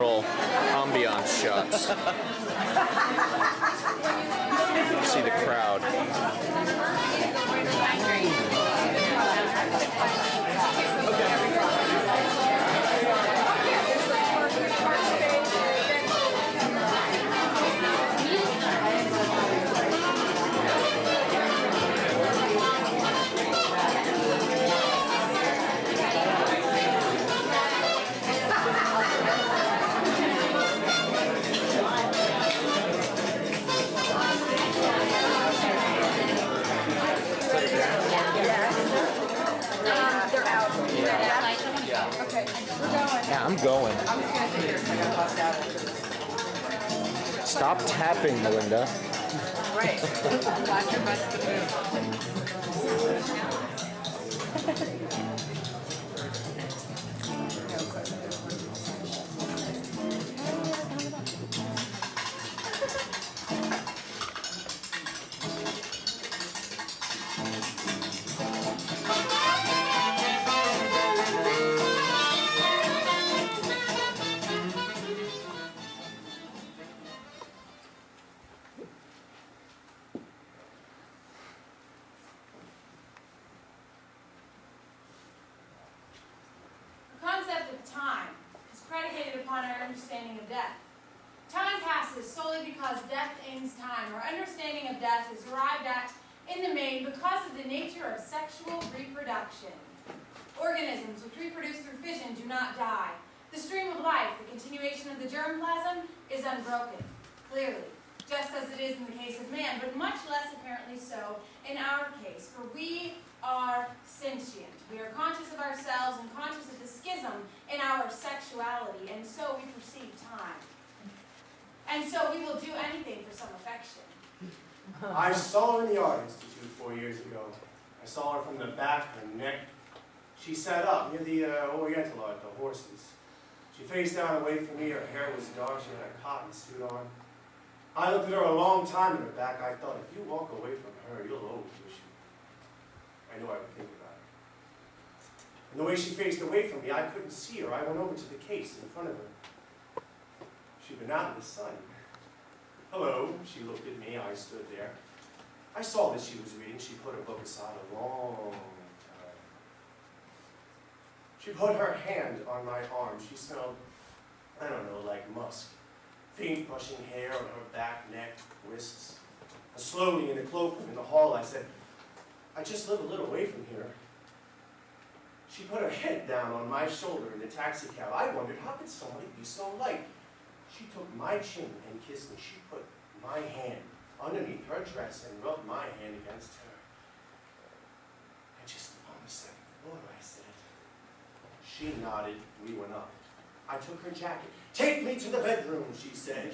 typical ambience shots. See the crowd. Yeah, I'm going. I'm just gonna sit here so I got tossed out. Stop tapping, Melinda. Right. Watch your butts to move. The concept of time is predicated upon our understanding of death. Time passes solely because death ends time. Our understanding of death is arrived at in the main because of the nature of sexual reproduction. Organisms which reproduce through fission do not die. The stream of life, the continuation of the germplasm, is unbroken, clearly, just as it is in the case of man, but much less apparently so in our case, for we are sentient. We are conscious of ourselves and conscious of the schism in our sexuality, and so we perceive time. And so we will do anything for some affection. I saw her in the Art Institute 4 years ago. I saw her from the back, her neck. She sat up near the Oriental Art, the horses. She faced down away from me, her hair was dark, she had a cotton suit on. I looked at her a long time in her back. I thought, if you walk away from her, you'll always wish you. I knew I would think about it. And the way she faced away from me, I couldn't see her. I went over to the case in front of her. She'd been out in the sun. Hello, she looked at me, I stood there. I saw that she was reading. She put her book aside a long time. She put her hand on my arm. She smelled, I don't know, like musk. Faint brushing hair on her back, neck, wrists. And slowly in the cloakroom in the hall, I said, I just live a little way from here. She put her head down on my shoulder in the taxi cab. I wondered, how could somebody be so light? She took my chin and kissed me. She put my hand underneath her dress and rubbed my hand against her. I just live on the second floor, I said. She nodded. We went up. I took her jacket. Take me to the bedroom, she said.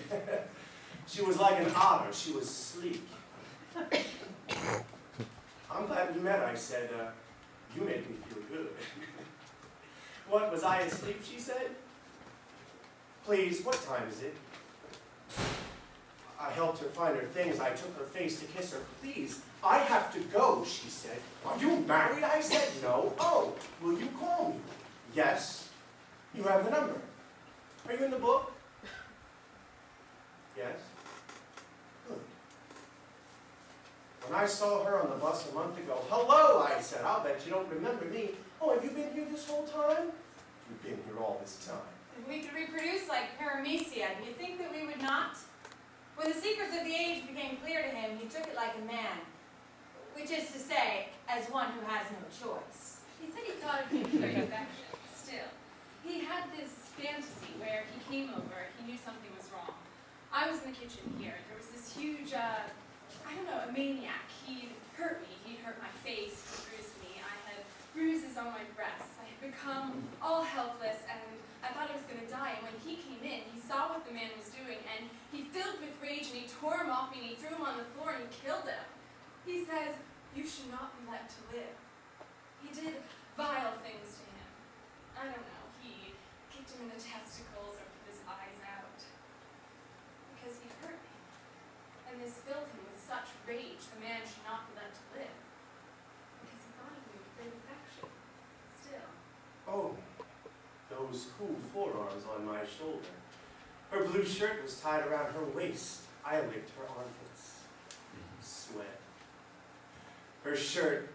She was like an otter. She was sleek. I'm glad we met, I said. You make me feel good. What, was I asleep, she said? Please, what time is it? I helped her find her things. I took her face to kiss her. Please, I have to go, she said. Are you married? I said no. Oh, will you call me? Yes. You have the number. Are you in the book? Yes. Good. When I saw her on the bus a month ago, hello, I said. I'll bet you don't remember me. Oh, have you been here this whole time? You've been here all this time. If we could reproduce like Paramecia, do you think that we would not? When the secrets of the age became clear to him, he took it like a man, which is to say, as one who has no choice. He said he thought of him for affection. Still, he had this fantasy where he came over, he knew something was wrong. I was in the kitchen here. There was this huge, I don't know, a maniac. He'd hurt me. He'd hurt my face. He bruised me. I had bruises on my breasts. I had become all helpless, and I thought I was going to die. And when he came in, he saw what the man was doing, and he filled with rage, and he tore him off me, and he threw him on the floor, and he killed him. He says, you should not be let to live. He did vile things to him. I don't know. He kicked him in the testicles or put his eyes out. Because he hurt me. And this filled him with such rage, the man should not be let to live. Because he thought of me with great affection. Still. Oh, those cool forearms on my shoulder. Her blue shirt was tied around her waist. I licked her armpits. Sweat. Her shirt,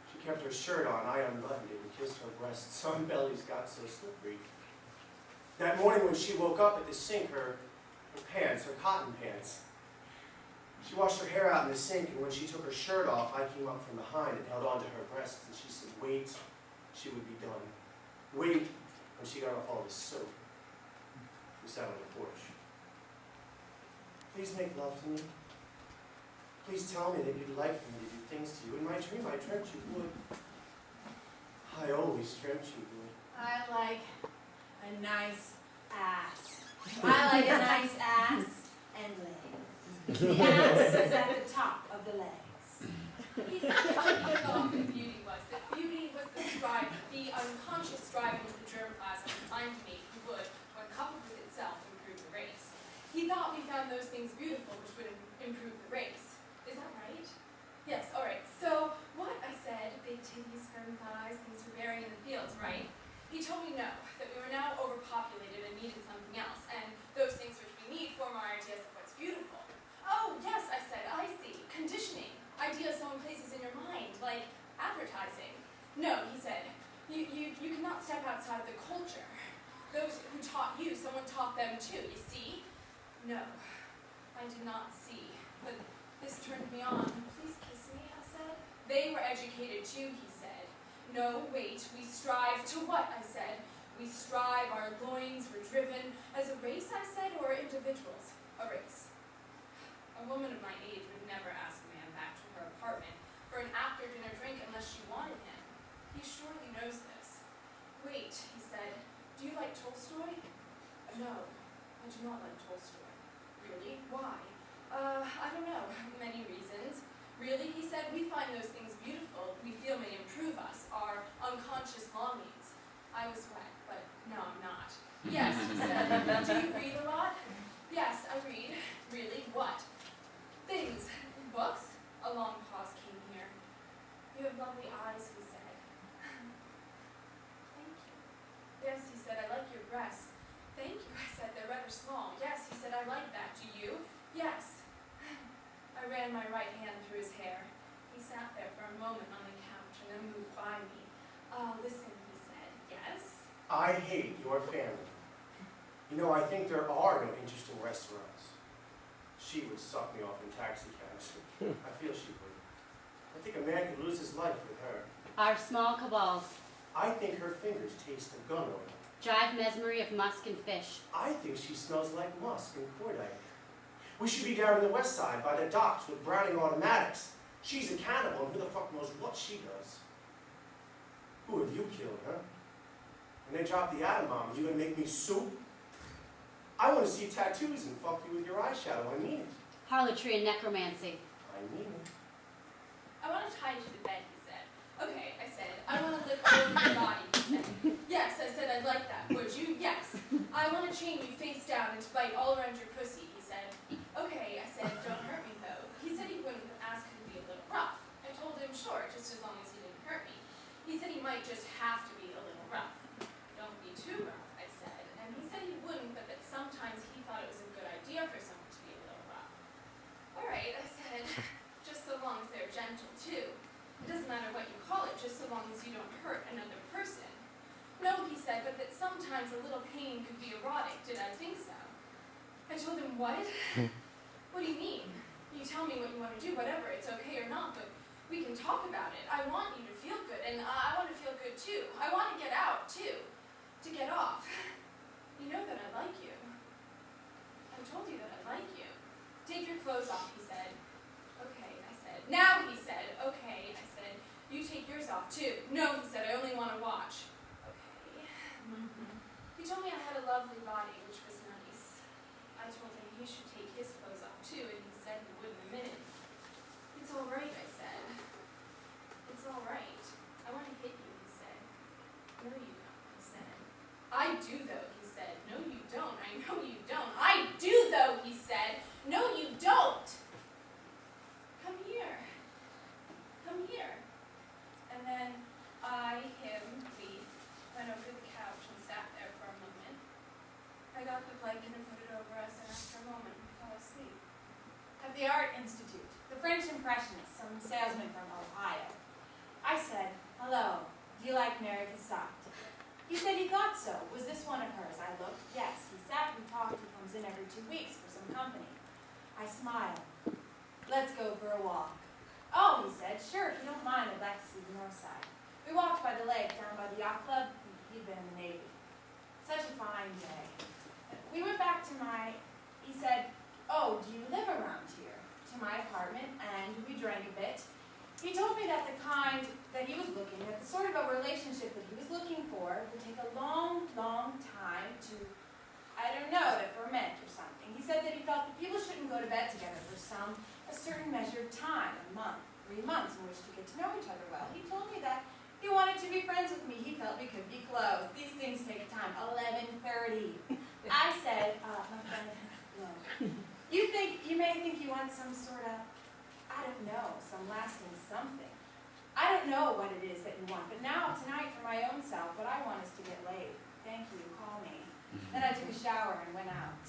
she kept her shirt on. I unbuttoned it and kissed her breasts. Some bellies got so slippery. That morning when she woke up at the sink, her pants, her cotton pants, she washed her hair out in the sink, and when she took her shirt off, I came up from behind and held onto her breasts, and she said, wait, she would be done. Wait, when she got off all the soap. We sat on the porch. Please make love to me. Please tell me that you'd like for me to do things to you. In my dream, I dreamt you would. I always dreamt you would. I like a nice ass. I like a nice ass and legs. The ass is at the top of the legs. He said what he thought that beauty was. That beauty was the striving, the unconscious striving of the germplasm designed to make the wood, when coupled with itself, improve the race. He thought we found those things beautiful which would improve the race. Is that right? Yes, all right. So what I said, big titties, firm thighs, things for burying in the fields, right? He told me no, that we were now overpopulated and needed something else, and those things which we need form our ideas of what's beautiful. Oh, yes, I said, I see. Conditioning. Ideas someone places in your mind, like advertising. No, he said, you cannot step outside of the culture. Those who taught you, someone taught them too, you see? No, I did not see. But this turned me on. Please kiss me, I said. They were educated too, he said. No, wait, we strive to what, I said. We strive, our loins were driven. As a race, I said, or individuals? A race. A woman of my age would never ask a man back to her apartment for an after-dinner drink unless she wanted him. He surely knows this. Wait, he said, do you like Tolstoy? No, I do not like Tolstoy. Really? Why? I don't know. Many reasons. Really, he said, we find those things beautiful we feel may improve us, our unconscious longings. I was wet, but no, I'm not. Yes, he said, do you read a lot? Yes, I read. Really? What? Things. Books? A long pause came here. You have lovely eyes, he said. Thank you. Yes, he said, I like your breasts. Thank you, I said, they're rather small. Yes, he said, I like that. Do you? Yes. I ran my right hand through his hair. He sat there for a moment on the couch and then moved by me. Listen, he said, yes? I hate your family. You know, I think there are no interesting restaurants. She would suck me off in taxi cabs. I feel she would. I think a man could lose his life with her. Our small cabals. I think her fingers taste of gun oil. Jive mesmery of musk and fish. I think she smells like musk and cordite. We should be down in the west side by the docks with Browning automatics. She's a cannibal, and who the fuck knows what she does? Who have you killed, huh? When they drop the atom bomb, are you gonna make me soup? I want to see tattoos and fuck you with your eyeshadow. I mean it. Harlotry and necromancy. I mean it. I want to tie you to the bed, he said. Okay, I said. I want to lift over your body, he said. Yes, I said, I'd like that. Would you? Yes. I want to chain you face down and to bite all around your pussy, he said. Okay, I said, don't hurt me though. He said he wouldn't, but asked him to be a little rough. I told him, sure, just as long as he didn't hurt me. He said he might just have to be a little rough. Don't be too rough, I said. And he said he wouldn't, but that sometimes he thought it was a good idea for someone to be a little rough. All right, I said, just so long as they're gentle too. It doesn't matter what you call it, just so long as you don't hurt another person. No, he said, but that sometimes a little pain could be erotic. Did I think so? I told him, what? What do you mean? You tell me what you want to do, whatever, it's okay or not, but we can talk about it. I want you to feel good, and I want to feel good too. I want to get out too, to get off. You know that I like you. I told you that I like you. Take your clothes off, he said. Okay, I said. Now, he said. Okay, I said. You take yours off too. No, he said, I only want to watch. Okay. He told me I had a lovely body, which was nice. I told him he should take his clothes off too, and he said he would in a minute. It's all right, I said. It's all right. I want to hit you, he said. No, you don't, I said. I do, though, he said. No, you don't. I know you don't. I do, though, he said. No, you don't. Come here. Come here. And then I, him, we went over to the couch and sat there for a moment. I got out the blanket and put it over us, and after a moment, we fell asleep. At the Art Institute, the French Impressionists, some salesman from Ohio. I said, hello, do you like Mary Cassatt? He said he thought so. Was this one of hers? I looked. Yes. He sat, we talked. He comes in every 2 weeks for some company. I smiled. Let's go for a walk. Oh, he said, sure, if you don't mind, I'd like to see the north side. We walked by the lake down by the yacht club. He'd been in the Navy. Such a fine day. We went back to he said, oh, do you live around here? To my apartment, and we drank a bit. He told me that the kind that he was looking at, the sort of a relationship that he was looking for, would take a long, long time to, I don't know, to ferment or something. He said that he felt that people shouldn't go to bed together for a certain measured time, a month, 3 months, in which to get to know each other well. He told me that he wanted to be friends with me. He felt we could be close. These things take time. 11:30. I said, my friend, no. You may think you want some sort of, I don't know, some lasting something. I don't know what it is that you want, but now, tonight, for my own self, what I want is to get laid. Thank you, call me. Then I took a shower and went out.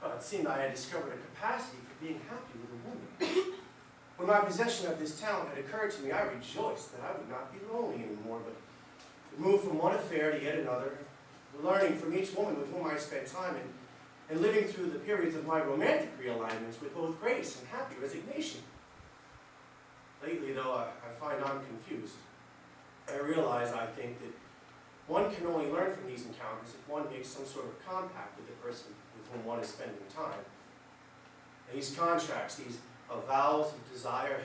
Well, it seemed I had discovered a capacity for being happy with a woman. When my possession of this talent had occurred to me, I rejoiced that I would not be lonely anymore, but moved from one affair to yet another, learning from each woman with whom I spent time, and living through the periods of my romantic realignments with both grace and happy resignation. Lately, though, I find I'm confused. I realize, I think, that one can only learn from these encounters if one makes some sort of compact with the person with whom one is spending time. And these contracts, these avowals of desire,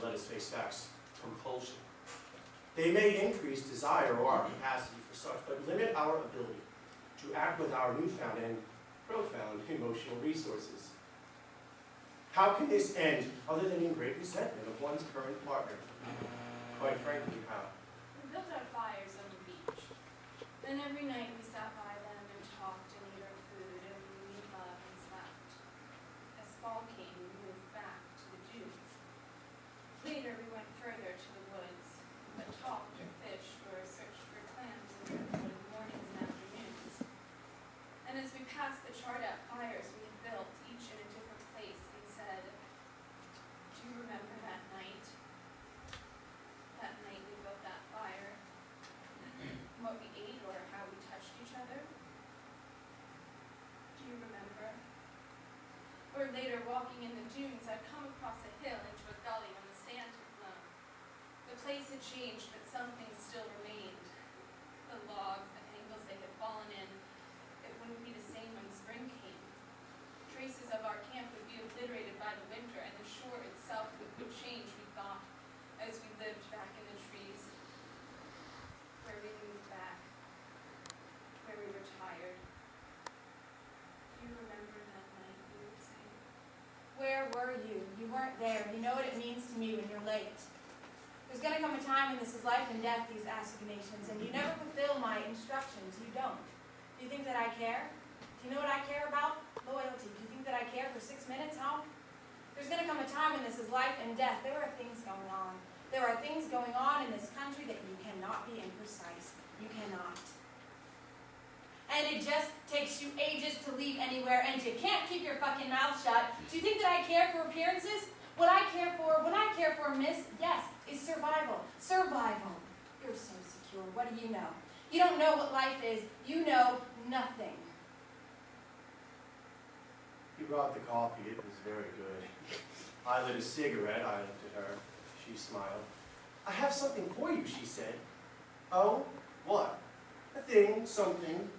let us face facts, compulsion. They may increase desire or our capacity for such, but limit our ability to act with our newfound and profound emotional resources. How can this end other than in great resentment of one's current partner? Quite frankly, how? We built our fires on the beach. Then every night we sat by them and talked and ate our food, and we made love and slept. As fall came, we moved back to the dunes. Later we went further to the woods, but talked or fished or searched for clams in the mornings and afternoons. And as we passed the charred-out fires we had built, each in a different place, we said, do you remember that night? That night we built that fire? What we ate or how we touched each other? Do you remember? Or later, walking in the dunes, I'd come across a hill into a gully when the sand had blown. The place had changed, but some things still remained. The logs, the angles they had fallen in, it wouldn't be the same when spring came. Traces of our camp would be obliterated by the winter, and the shore itself would change, we thought, as we lived back in the trees, where we moved back, where we were tired. Do you remember that night, we would say? Where were you? You weren't there. You know what it means to me when you're late. There's going to come a time when this is life and death, these assignations, and you never fulfill my instructions. You don't. Do you think that I care? Do you know what I care about? Loyalty. Do you think that I care for 6 minutes, huh? There's going to come a time when this is life and death. There are things going on. There are things going on in this country that you cannot be imprecise. You cannot. And it just takes you ages to leave anywhere, and you can't keep your fucking mouth shut. Do you think that I care for appearances? What I care for, miss, yes, is survival. Survival. You're so secure. What do you know? You don't know what life is. You know nothing. He brought the coffee. It was very good. I lit a cigarette. I looked at her. She smiled. I have something for you, she said. Oh, what? A thing, something.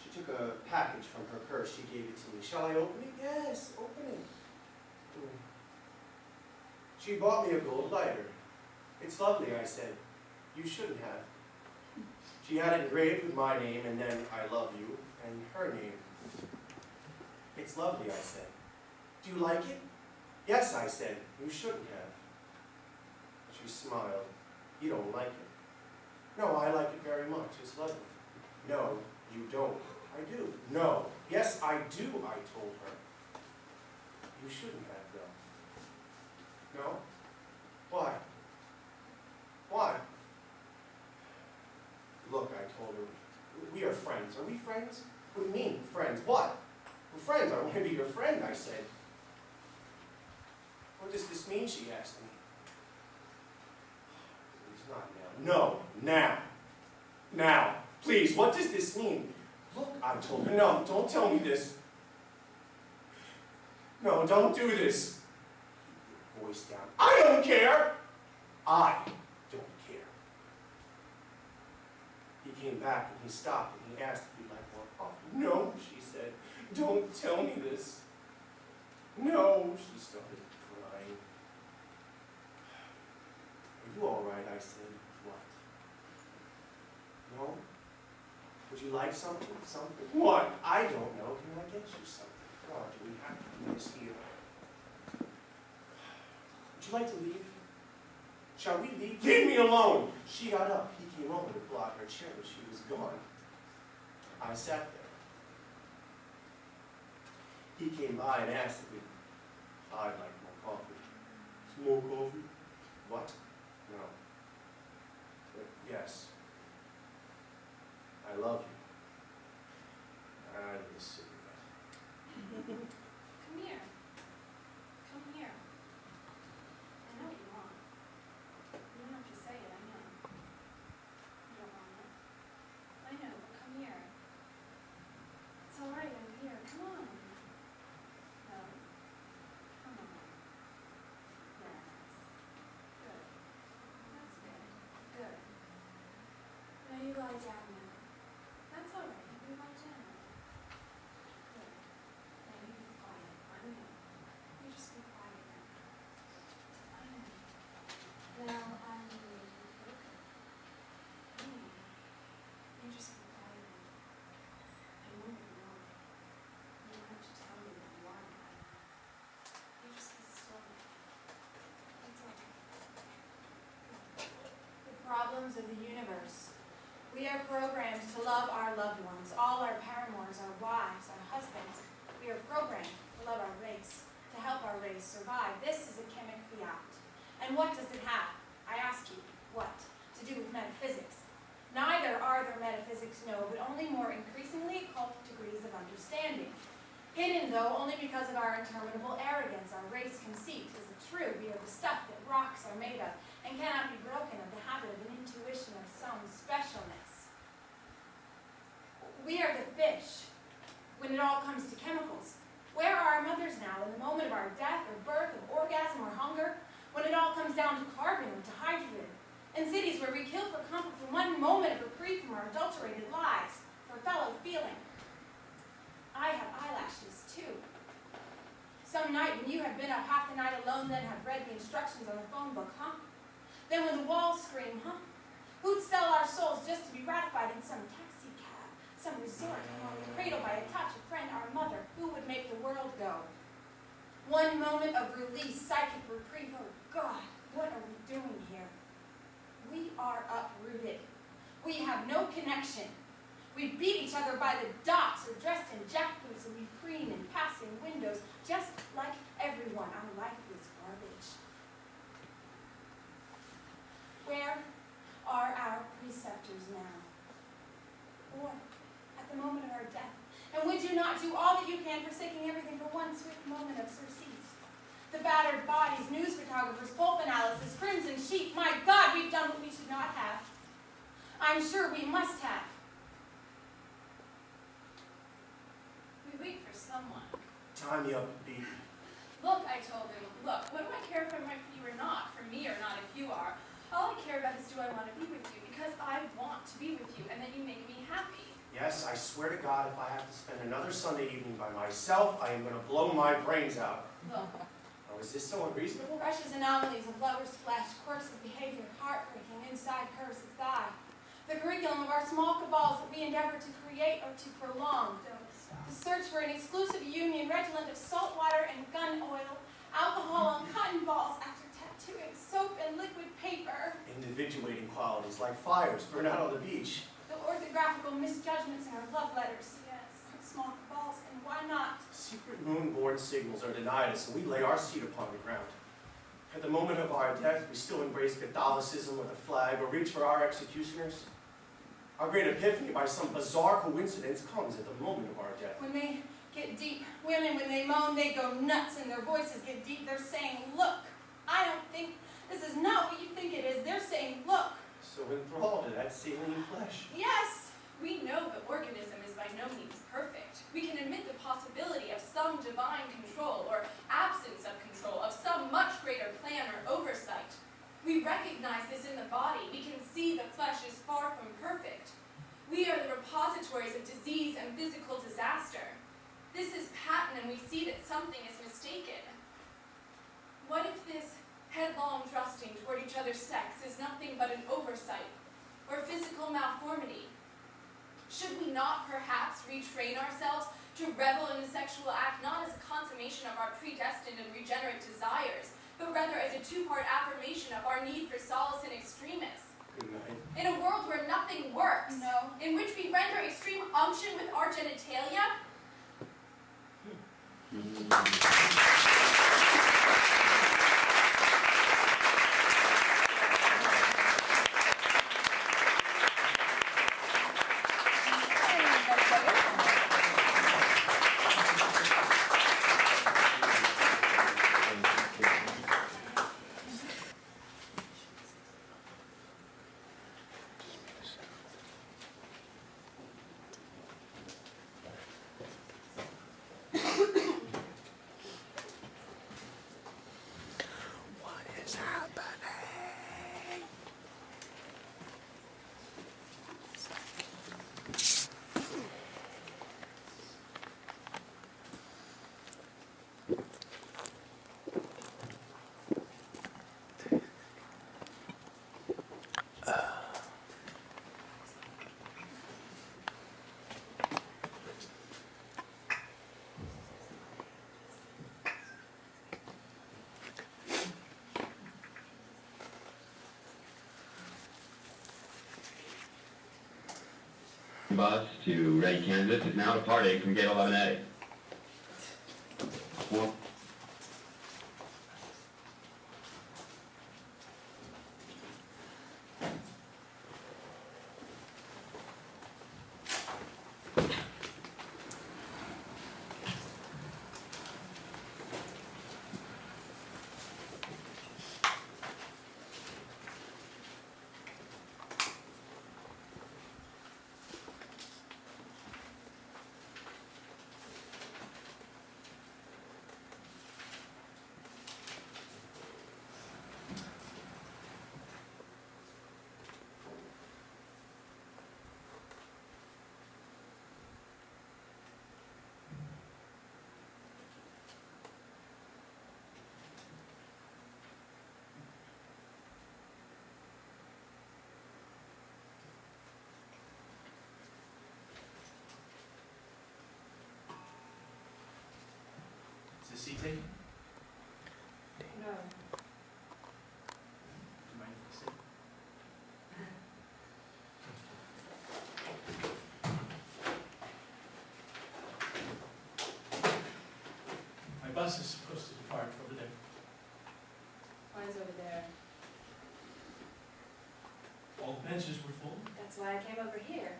She took a package from her purse. She gave it to me. Shall I open it? Yes, open it. She bought me a gold lighter. It's lovely, I said. You shouldn't have. She had it engraved with my name, and then I love you, and her name. It's lovely, I said. Do you like it? Yes, I said. You shouldn't have. She smiled. You don't like it. No, I like it very much. It's lovely. No, you don't. I do. No. Yes, I do, I told her. You shouldn't have, though. No? Why? Why? Look, I told her, We are friends. Are we friends? What do you mean, friends? What? We're friends. I want to be your friend, I said. What does this mean, she asked me. Please, not now. No, now. Now. Please, what does this mean? Look, I told her, no, don't tell me this. No, don't do this. Voice down. I don't care. I don't care. He came back and he stopped and he asked if he'd like more coffee. No, she said. Don't tell me this. No, she started crying. Are you all right? I said. What? No? Would you like something? Something? What? I don't know. Can I get you something? God, do we have to do this here? Would you like to leave? Shall we leave? Leave me alone! She got up. He came over to block her chair, but she was gone. I sat there. He came by and asked if I'd like more coffee. More coffee? What? No. But yes. I love you. I need a cigarette. Come here. Come here. I know you want. You don't have to say it, I know. You don't want it. I know, but come here. It's all right, I'm here. Come on. No. Come on. Yes. Good. That's good. Good. Now you lie down now. That's all right. You lie down. Good. Now you be quiet. I know. You just be quiet now. I know. Now I'm really okay. I know. You just be quiet now. I know what you want. You don't have to tell me what you want. You just be still. That's all right. The problems of the universe. We are programmed to love our loved ones, all our paramours, our wives, our husbands. We are programmed to love our race, to help our race survive. This is a chemic fiat. And what does it have? I ask you, what? To do with metaphysics. Neither are there metaphysics, no, but only more increasingly occult degrees of understanding. Hidden, though, only because of our interminable arrogance, our race conceit. Is it true? We are the stuff that rocks are made of, and cannot be broken of the habit of an intuition of some specialness. We are the fish, when it all comes to chemicals. Where are our mothers now, in the moment of our death, or birth, or orgasm, or hunger, when it all comes down to carbon or to hydrogen? In cities where we kill for comfort for one moment of reprieve from our adulterated lives, for fellow feeling. I have eyelashes, too. Some night when you have been up half the night alone, then have read the instructions on the phone book, huh? Then when the walls scream, huh? Who'd sell our souls just to be ratified in some taxi cab, some resort, along the cradle by a touch, a friend, our mother, who would make the world go? One moment of release, psychic reprieve, oh God, what are we doing here? We are uprooted. We have no connection. We beat each other by the dots, or dressed in jackboots, and we preen in passing windows, just like everyone. Our life is garbage. Where are our preceptors now? Or at the moment of our death? And would you not do all that you can, forsaking everything for one swift moment of surcease? The battered bodies, news photographers, pulp analysis, crimson sheet. My God, we've done what we should not have. I'm sure we must have. We wait for someone. Tie me up, baby. Look, I told him, look, what do I care if I'm right for you or not? For me or not, if you are. All I care about is do I want to be with you, because I want to be with you, and that you make me happy. Yes, I swear to God, if I have to spend another Sunday evening by myself, I am going to blow my brains out. Look, Oh, is this so unreasonable? Precious anomalies of lover's flesh, course of behavior, heartbreaking, inside curves of thigh. The curriculum of our small cabals that we endeavor to create or to prolong. don't stop. The search for an exclusive union redolent of salt water and gun oil, alcohol on cotton balls after tattooing, soap and liquid paper. Individuating qualities like fires burn out on the beach. The orthographical misjudgments in our love letters. Yes. Small cabals, and why not? Secret moon-born signals are denied us, and we lay our seat upon the ground. At the moment of our death, we still embrace Catholicism or the flag, or reach for our executioners. Our great epiphany, by some bizarre coincidence, comes at the moment of our death. When they get deep, women, when they moan, they go nuts and their voices get deep. They're saying, look, I don't think, this is not what you think it is. They're saying, look. So enthralled to that saline flesh. Yes. We know the organism is by no means perfect. We can admit the possibility of some divine control or absence of control, of some much greater plan or oversight. We recognize this in the body. We can see the flesh is far from perfect. We are the repositories of disease and physical disaster. This is patent, and we see that something is mistaken. What if this headlong thrusting toward each other's sex is nothing but an oversight or physical malformity? Should we not perhaps retrain ourselves to revel in the sexual act not as a consummation of our predestined and regenerate desires, but rather as a two-part affirmation of our need for solace in extremis? Good night. In a world where nothing works, No. in which we render extreme unction with our genitalia, What is happening? Bus to Ready, Kansas is now departing from Gate 11A. Well, Is the seat taken? No. Do you mind if I sit? My bus is supposed to depart over there. Mine's over there. All the benches were full. That's why I came over here.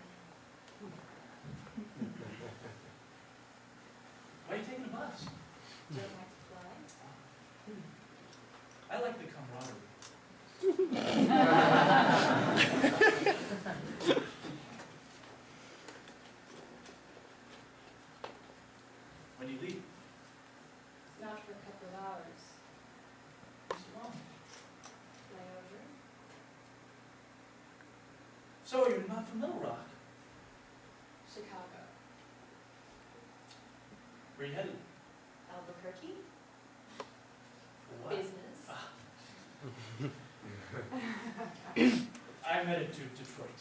Why are you taking a bus? Don't like to fly. I like the camaraderie. When do you leave? Not for a couple of hours. What's wrong? Layover. So you're not from Little Rock. Chicago. Where are you headed? Albuquerque. For what? Business. I'm headed to Detroit.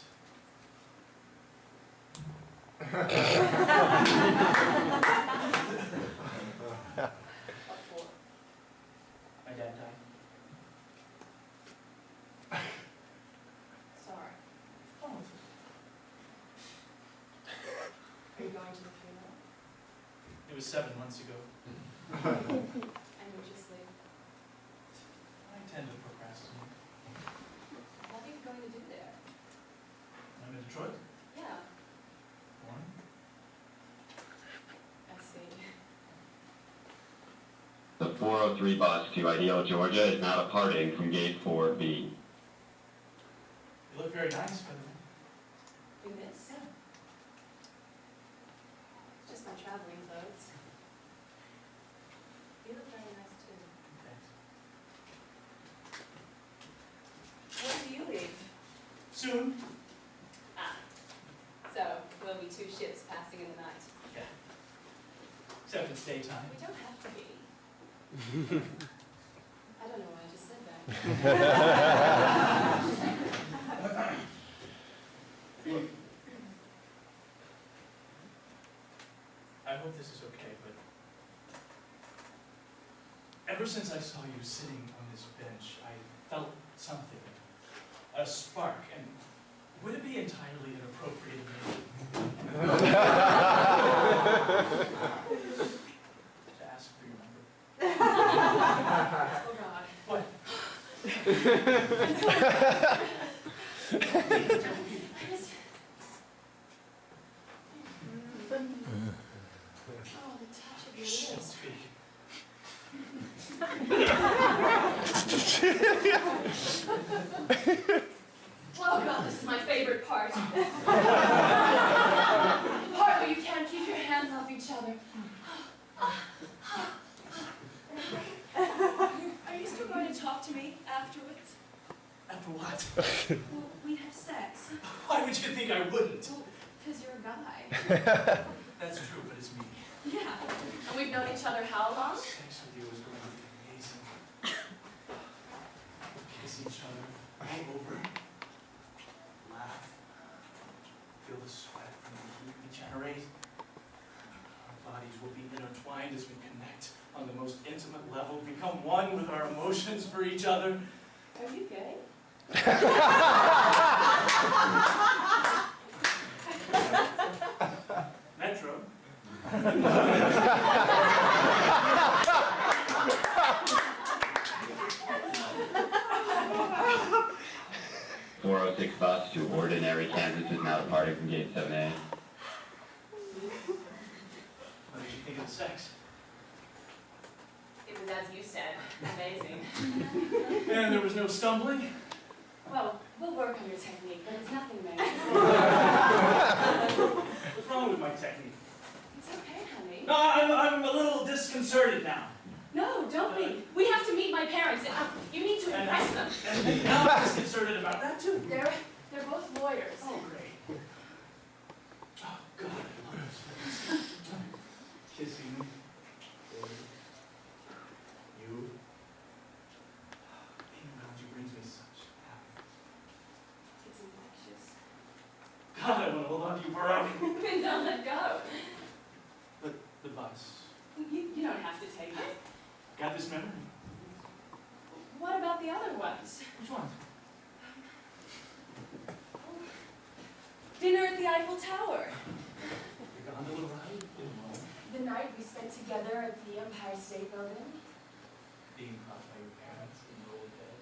What for? My dad died. Sorry. Oh, Are you going to the funeral? it was 7 months ago. And you just leave. I tend to procrastinate. What are you going to do there? I'm in Detroit. 403 bus to Ideal, Georgia is now departing from gate 4B. You look very nice, by the way. Do this? Yeah. It's just my traveling clothes. You look very nice too. Thanks. When do you leave? Soon. Ah. So, we'll be two ships passing in the night. Yeah. Except it's daytime. We don't have to be. I don't know why I just said that. Look, I hope this is okay, but ever since I saw you sitting on this bench, I felt something, a spark, and would it be entirely inappropriate of me to ask for your number? Oh God. What? Oh, the touch of your Shh, don't lips. speak. Oh God, this is my favorite part. The part where you can't keep your hands off each other. Are you still going to talk to me afterwards? After what? Well, we have sex. Why would you think I wouldn't? Because you're a guy. That's true, but it's me. Yeah. And we've known each other how long? Sex with you is going to be amazing. We'll kiss each other all over. Laugh. Feel the sweat from the heat we generate. Our bodies will be intertwined as we connect on the most intimate level, become one with our emotions for each other. Are you gay? Metro. 406 bus to Ordinary, Kansas is now departing from gate 7A. What did you think of the sex? It was as you said. Amazing. And there was no stumbling? Well, we'll work on your technique, but it's nothing major. What's wrong with my technique? It's okay, honey. No, I'm a little disconcerted now. No, don't be. We have to meet my parents. You need to impress them. And now I'm disconcerted about that too. They're both lawyers. Oh, great. Oh, God, I love this place. Kissing. You. Being around you brings me such happiness. It's infectious. God, I want to hold on to you forever. Then don't let go. But the bus. You don't have to take it. Got this memory? What about the other ones? Which one? Dinner at the Eiffel Tower. The gondola ride? The night we spent together at the Empire State Building. Being caught by your parents in the old bed.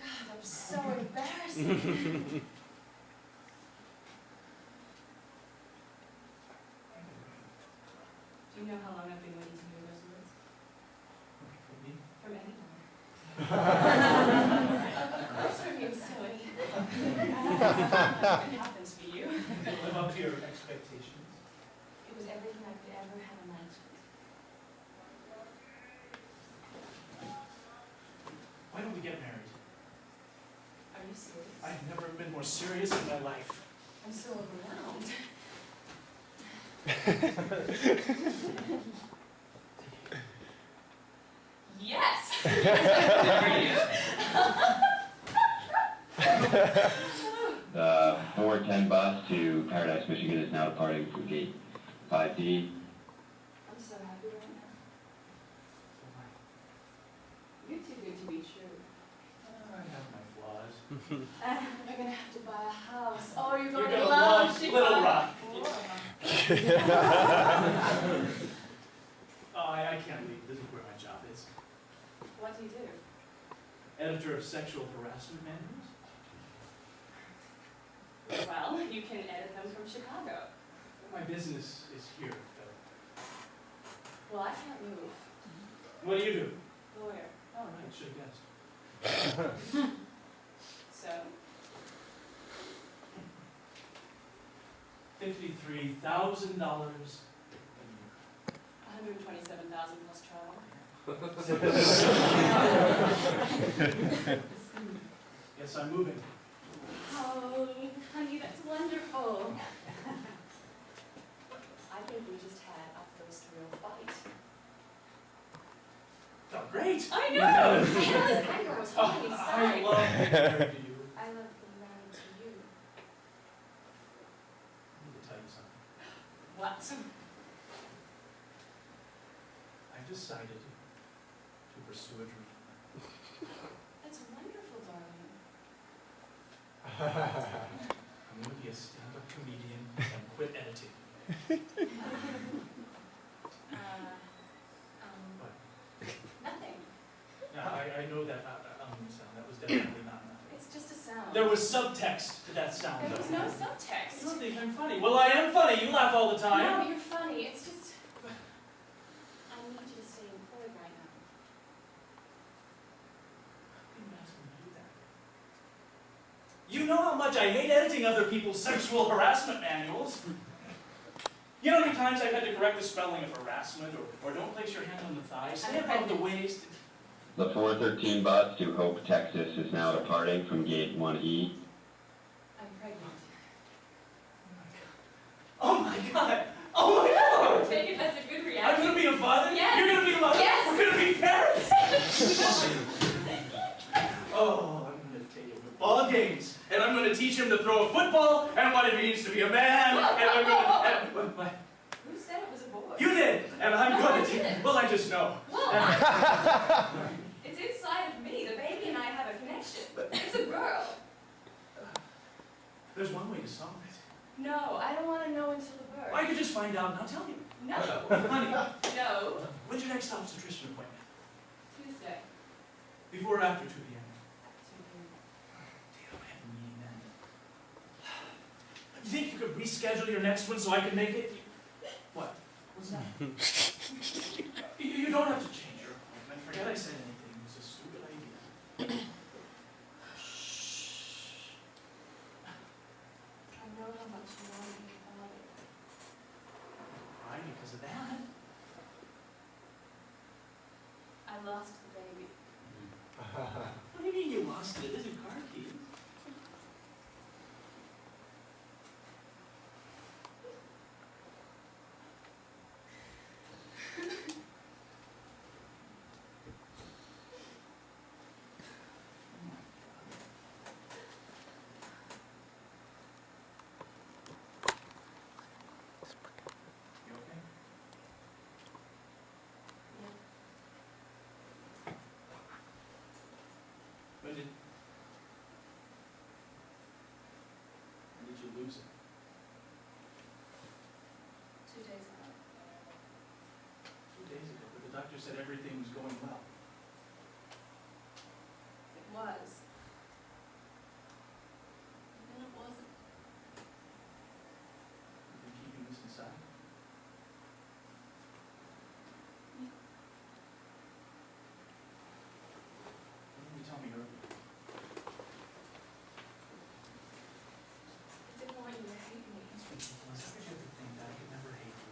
God, I'm so embarrassing. Do you know how long I've been waiting to hear those words? For me? From anyone. Of course we're being silly. What happened to you? Live up to your expectations. It was everything I could ever have imagined. Why don't we get married? Are you serious? I've never been more serious in my life. I'm so overwhelmed. Yes! The 410 bus to Paradise, Michigan is now departing from gate 5D. I'm so happy right now. You're too good to be true. I have my flaws. We're gonna have to buy a house. Oh, you're You're gonna gonna love love Chicago. Little Rock. Oh. Oh, I can't believe this is where my job is. What do you do? Editor of sexual harassment manuals? Well, you can edit them from Chicago. My business is here, though. Well, I can't move. What do you do? Lawyer. Oh, right, should have guessed. So, $53,000 a year. 127,000 plus travel. Yes, I'm moving. Oh, honey, that's wonderful. I think we just had our first real fight. Oh, great! I know! All this anger was holding I inside. love being married to you. I love being married to you. I need to tell you something. What? I've decided to pursue a dream. That's wonderful, darling. I'm going to be a stand-up comedian and quit editing. What? Nothing. Now, I know that sound. That was definitely not nothing. It's just a sound. There was subtext to that sound, There though. was no You subtext. don't think I'm funny? Well, I am funny. You laugh all the time. No, you're funny. It's just... I need you to stay employed right now. How can you ask me to do that? You know how much I hate editing other people's sexual harassment manuals. You know how many times I've had to correct the spelling of harassment, or don't place your hand on the thigh, say above the waist. The 413 bus to Hope, Texas is now departing from gate 1E. I'm pregnant. Oh my God! Oh my God! Take it as a good I'm reaction. gonna be a father? Yes. You're gonna be a mother? Yes. We're gonna be parents? Oh, I'm gonna take him to ball games, and I'm gonna teach him to throw a football, and what it means to be a man, and I'm gonna... what? Who said it was a boy? You did, and I'm No, I gonna... didn't. Well, I just know. Well, it's inside of me. The baby and I have a connection. It's a girl. There's one way to solve it. No, I don't want to know until the birth. I could just find out and I'll tell you. No. Honey, No. when's your next obstetrician appointment? Tuesday. Before or after 2 p.m.? 2 p.m. Damn, I have a meeting then. You think you could reschedule your next one so I can make it? What? What's that? You don't have to change your appointment. Forget I said anything. It was a stupid idea. Shh. I know how much you want to be a father. Why? Because of that? I lost the baby. What do you mean you lost it? It isn't car keys. You okay? Yeah. When did you lose it? 2 days ago. 2 days ago, but the doctor said everything was going well. It was. And then it wasn't. You've been keeping this inside? What did you tell me earlier? I didn't want you to hate me. That's ridiculous. How could you ever think that? I could never hate you.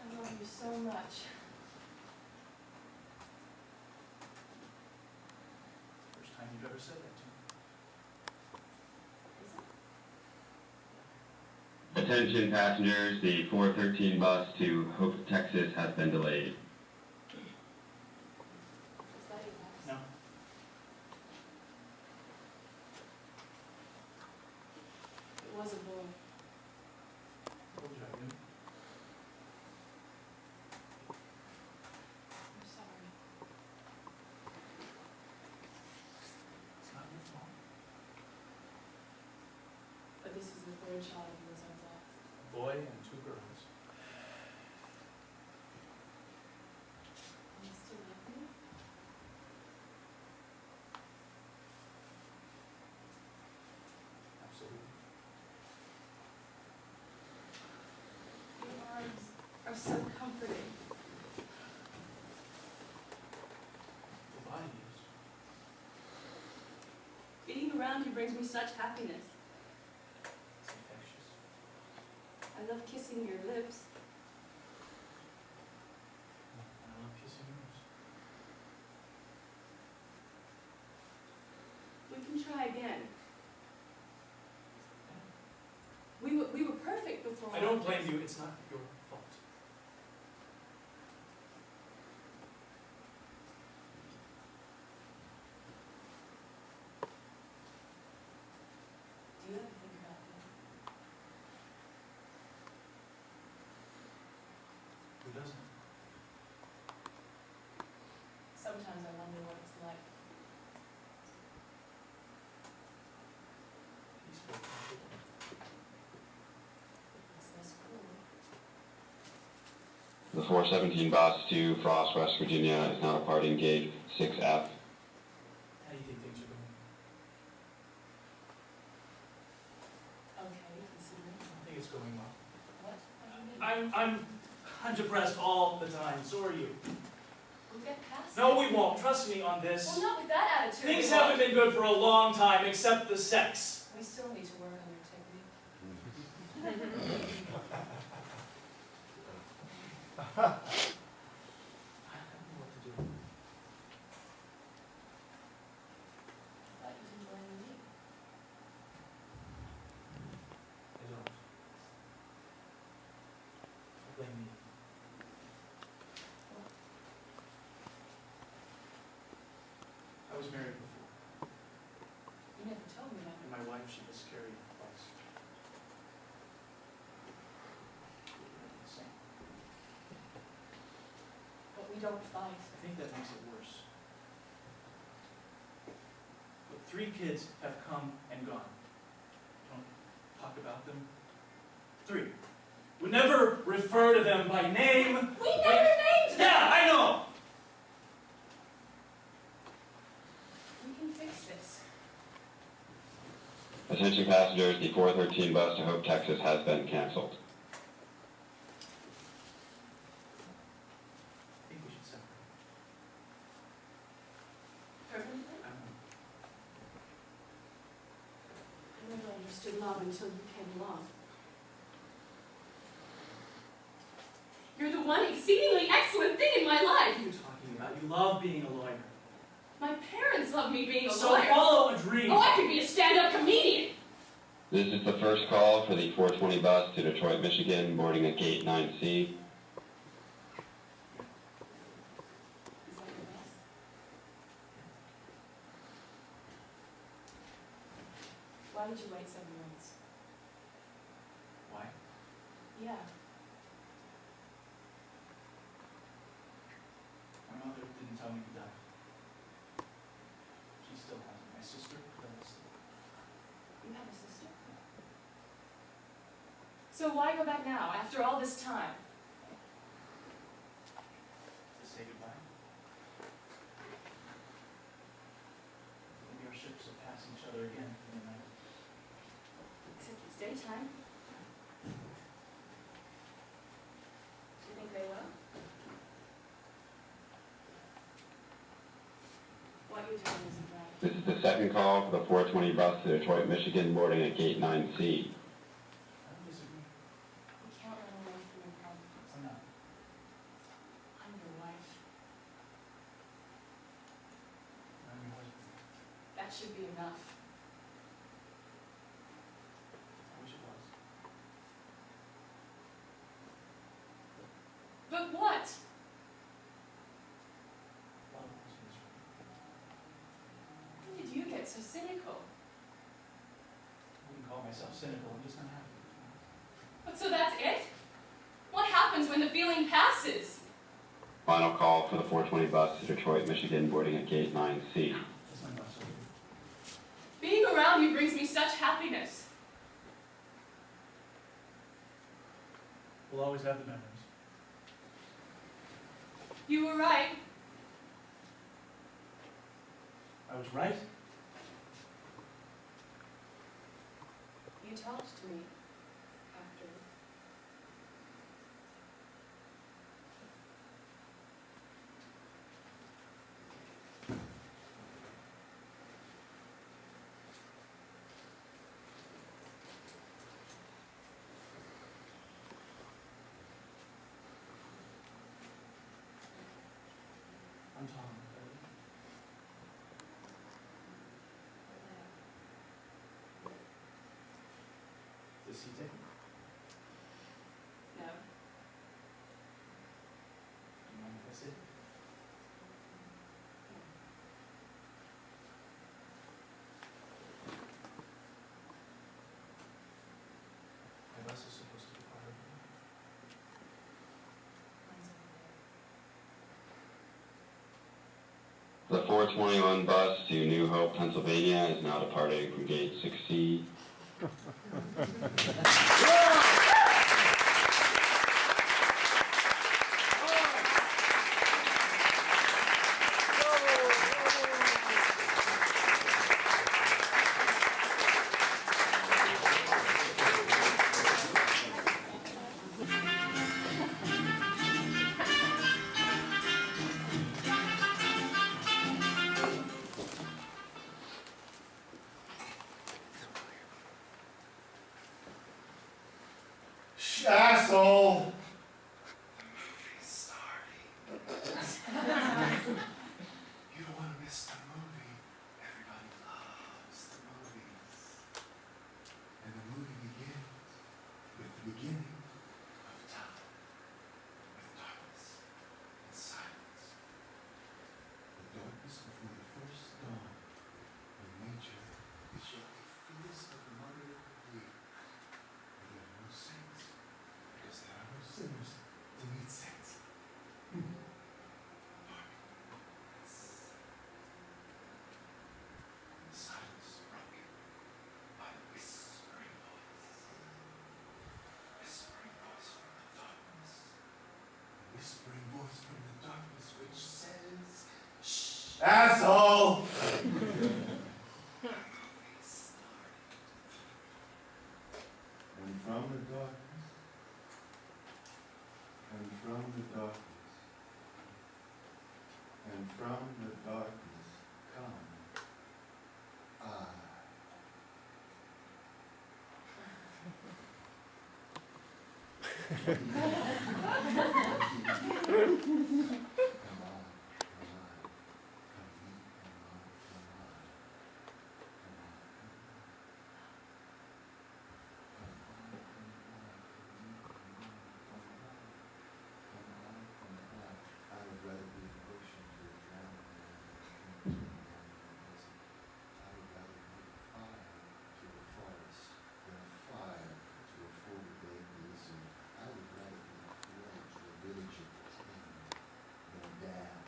I love you so much. First time you've ever said that to me. Is it? Attention passengers, the 413 bus to Hope, Texas has been delayed. Is that your voice? No. It was a boy. I told you I knew. I'm sorry. It's not your fault. But this is the third child who was our death. A boy and 2 girls. And you still love me? Absolutely. Your arms are so comforting. around you brings me such happiness. It's infectious. I love kissing your lips. I love kissing yours. We can try again. We were perfect before. I don't blame you. It's not your fault. Do you ever think about that? Who doesn't? Sometimes I wonder what it's like. Peaceful. It's less cruel. The 417 bus to Frost, West Virginia is now departing gate 6F. How do you think things are going? Okay, considering. I think it's going well. What? What do you mean? I'm depressed all the time. So are you. We'll get past No, it. we won't. Trust me on this. Well, not with that attitude. Things we won't. haven't been good for a long time, except the sex. We still need to work on your technique. I don't know what to do. I thought you didn't blame me. I don't. I blame me. I was married before, You never told me that. and my wife, she miscarried twice. Insane. But we don't fight. I think that makes it worse. But 3 kids have come and gone. Don't talk about them. 3. Would never refer to them by name. We never named them! Yeah, I know! We can fix this. Attention passengers, the 413 bus to Hope, Texas has been canceled. I think we should separate. Permanently? I don't know. I never understood love until you came along. You're the one exceedingly excellent thing in my What life. are you talking about? You love being a lawyer. My parents love me being a So lawyer. follow a dream. Oh, I could be a stand-up comedian. This is the first call for the 420 bus to Detroit, Michigan, boarding at gate 9C. Is that your best? Why did you wait 7 months? Why? Yeah. My mother didn't tell me he died. She still has me. My sister does. You have a sister? So why go back now, after all this time? To say goodbye. Maybe our ships will pass each other again in the night. Except it's daytime. Do you think they will? What you're doing isn't right. This is the second call for the 420 bus to Detroit, Michigan, boarding at gate 9C. I don't disagree. You can't run away from your problems. I'm not. I'm your wife. I'm your husband. That should be enough. I wish it was. But what? Love was miserable. When did you get so cynical? I wouldn't call myself cynical. I'm just not happy. But so that's it? What happens when the feeling passes? Final call for the 420 bus to Detroit, Michigan, boarding at gate 9C. That's not so good. Being around you brings me such happiness. We'll always have the memories. You were right. I was right. You talked to me after. seated? No. Do you mind if I sit? My bus is supposed to be part of it. The 421 bus to New Hope, Pennsylvania is now departing from gate 6C. Asshole! You don't want to miss the movie. Everybody loves the movies. And the movie begins with the beginning of time, with darkness and silence. The darkness before the first dawn, when nature is yet a fetus of the mother of the deep. And there are no saints, because there are no sinners to meet saints. Silence broken by the whispering voice from the darkness, the whispering voice from the darkness which says, shh, Asshole! and from the darkness, and from the darkness, and from the darkness come I. I would rather be an ocean to a drowning man than a I would rather be a fire to a forest than a fire to a 40-day blizzard. I would rather be a flood to a village of tin than a dam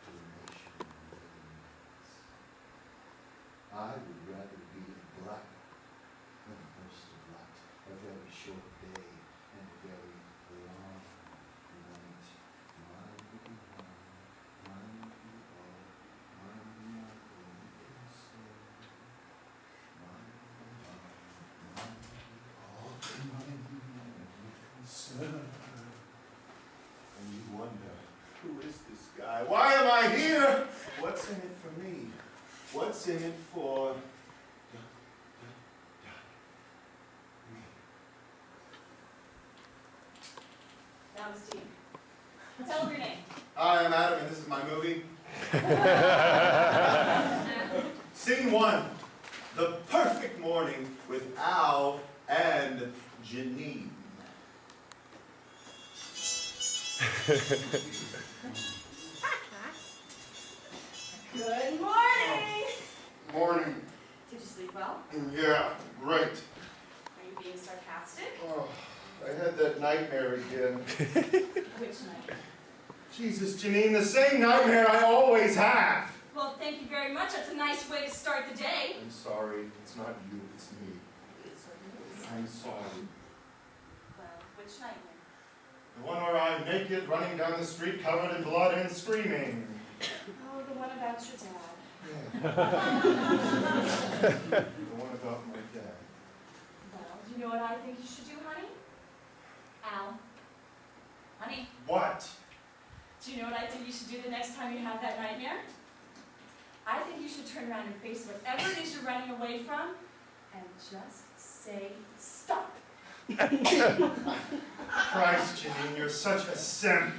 to a nation of millions. I would rather be a blackout than a burst of light, a very short day and a very long night. Mine would be home, mine would be all, mine would be my only concern. Mine would be home, mine would be all, mine would be my only concern. And you wonder, who is this guy? Why am I here? What's in it for me? What's in it for me? Now, Steve. Tell her your name. Hi, I'm Adam, and this is my movie. Scene 1. The perfect morning with Al and Janine. Good morning. Morning. Did you sleep well? Yeah, great. Are you being sarcastic? Oh, I had that nightmare again. Which night? Jesus, Janine, the same nightmare I always have. Well, thank you very much. That's a nice way to start the day. I'm sorry. It's not you, it's me. It certainly is. I'm sorry. Well, which nightmare? The one where I'm naked, running down the street, covered in blood and screaming. Oh, the one about your dad. Yeah. The one about my dad. Well, do you know what I think you should do, honey? Al. Honey, What? do you know what I think you should do the next time you have that nightmare? I think you should turn around and face whatever it is you're running away from and just say stop. Christ, Janine, you're such a simp.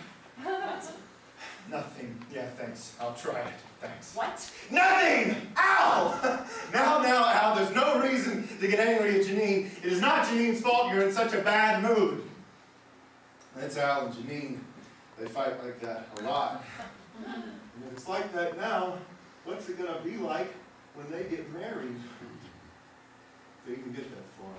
Nothing. Yeah, thanks. I'll try it. Thanks. What? Nothing! Al! Now, Al, there's no reason to get angry at Janine. It is not Janine's fault you're in such a bad mood. That's Al and Janine. They fight like that a lot. And if it's like that now, what's it gonna be like when they get married? If they even get that far.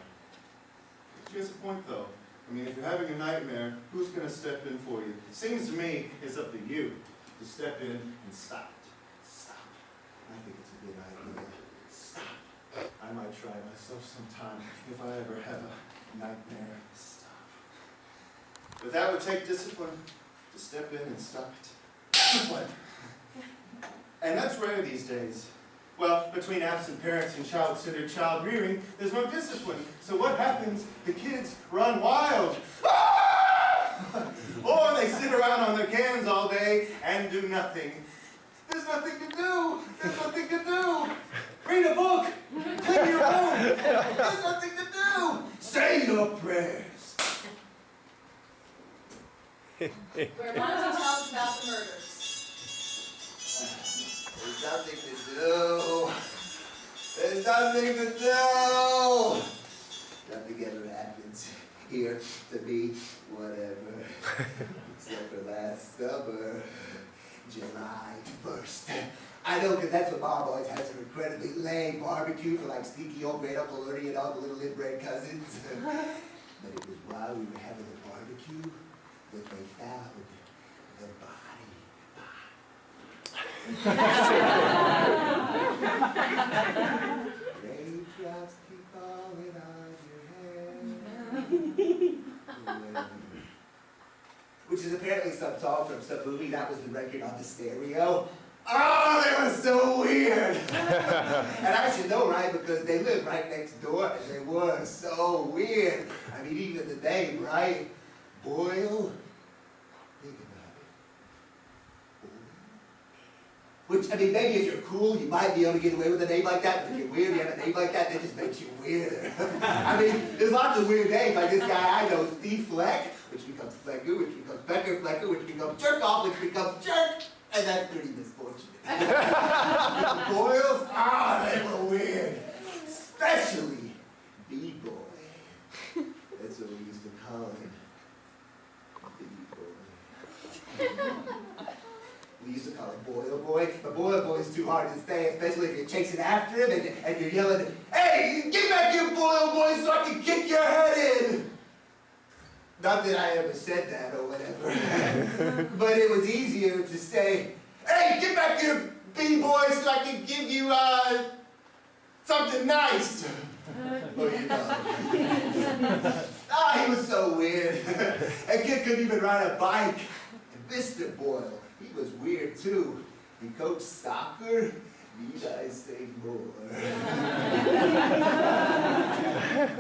She has a point, though. I mean, if you're having a nightmare, who's going to step in for you? It seems to me it's up to you to step in and stop it. Stop. I think it's a good idea. Stop. I might try myself sometime if I ever have a nightmare. Stop. But that would take discipline to step in and stop it. Discipline. And that's rare these days. Well, between absent parents and child-centered child rearing, there's no discipline. So what happens? The kids run wild. Or they sit around on their cans all day and do nothing. There's nothing to do. There's nothing to do. Read a book. Clean your room. There's nothing to do. Say your prayers. Where Monty tells about the murders. There's nothing to do. There's nothing to do. Nothing ever happens here to me, whatever. Except for last summer, July 1st. I know, because that's when Mom always has an incredibly lame barbecue for like sneaky old great Uncle Ernie and all the little inbred cousins. But it was while we were having the barbecue that they found the body. Raindrops keep falling on your head. Which is apparently some song from some movie. That was the record on the stereo. Oh, they were so weird. And I should know, right? Because they live right next door, and they were so weird. I mean, even the name, right? Boyle. Think about it. Which, I mean, maybe if you're cool, you might be able to get away with a name like that, but if you're weird, you have a name like that, that just makes you weirder. I mean, there's lots of weird names, like this guy I know, Steve Fleck, which becomes Flecker, which becomes Becker Flecker, which becomes Jerk-Off, which becomes Jerk, and that's pretty misfortunate. The Boyles, they were weird. Especially B-Boy. That's what we used to call him. B-Boy. We used to call him Boyle Boy, but Boyle Boy's too hard to stay, especially if you're chasing after him and you're yelling, "Hey, get back here, Boyle Boy, so I can kick your head in!" Not that I ever said that or whatever, but it was easier to say, "Hey, get back here, B-Boy, so I can give you, something nice." Oh, you know. He was so weird. That kid couldn't even ride a bike. And Mr. Boyle, he was weird too. He coached soccer. Need I say more?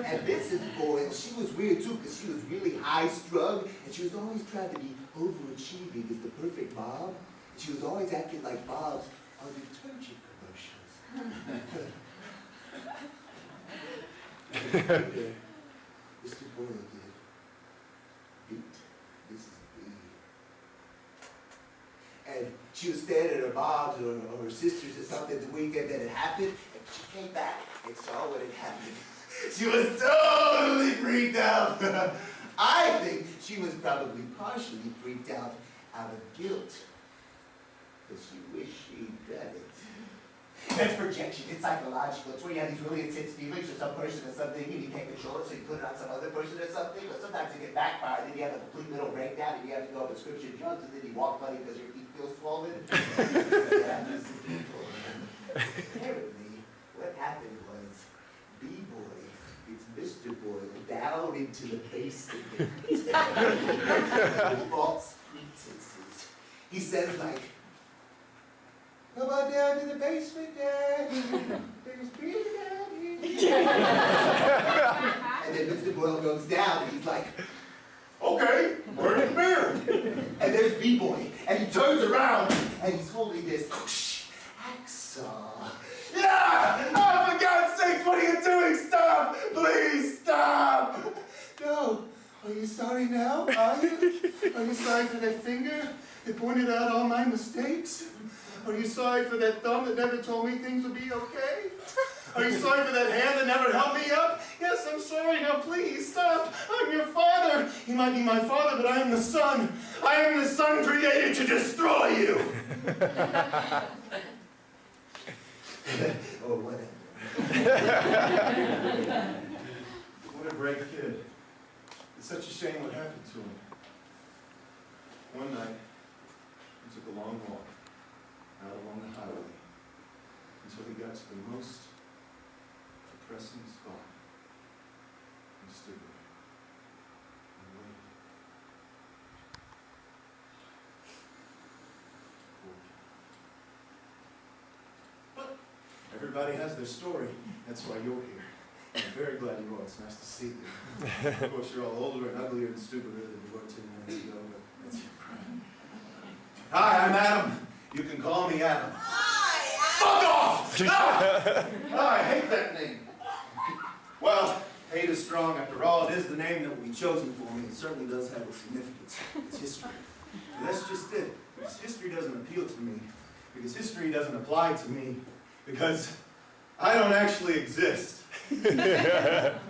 And Mrs. Boyle, she was weird too because she was really high-strung and she was always trying to be overachieving as the perfect mom. And she was always acting like moms on detergent commercials. Mr. Boyle did beat Mrs. B. And she was staying at her mom's or her sister's or something the weekend that it happened, and she came back and saw what had happened. She was totally freaked out. I think she was probably partially freaked out of guilt, because she wished she'd done it. That's projection. It's psychological. It's where you have these really intense feelings for some person or something, and you can't control it, so you put it on some other person or something. But sometimes you get backfired, then you have a complete little breakdown, and you have to go on prescription drugs, and then you walk funny because your feet feel swollen. Apparently, what happened was B-Boy gets Mr. Boyle down into the basement with false pretenses. He says like, "Come on down to the basement, Dad. There's beer down here." And then Mr. Boyle goes down and he's like, "Okay, where's the beer?" And there's B-Boy. And he turns around and he's holding this hacksaw. Yeah! Oh, for God's sake, what are you doing? Stop! Please stop! No. Are you sorry now? Are you? Are you sorry for that finger? It pointed out all my mistakes. Are you sorry for that thumb that never told me things would be okay? Are you sorry for that hand that never held me up? Yes, I'm sorry. Now please stop. I'm your father. You might be my father, but I am the son. I am the son created to destroy you. Oh, whatever. What a great kid. It's such a shame what happened to him. One night, he took a long walk out along the highway until he got to the most depressing spot. He stood there and waited. But everybody has their story. That's why you're here. I'm very glad you are. It's nice to see you. Of course, you're all older and uglier and stupider than you were 10 minutes ago, but that's your pride. Hi, I'm Adam. You can call me Adam. Fuck off! Oh, I hate that name. Well, hate is strong. After all, it is the name that will be chosen for me. It certainly does have a significance. It's history. And that's just it. Because history doesn't appeal to me. Because history doesn't apply to me. Because I don't actually exist. Enough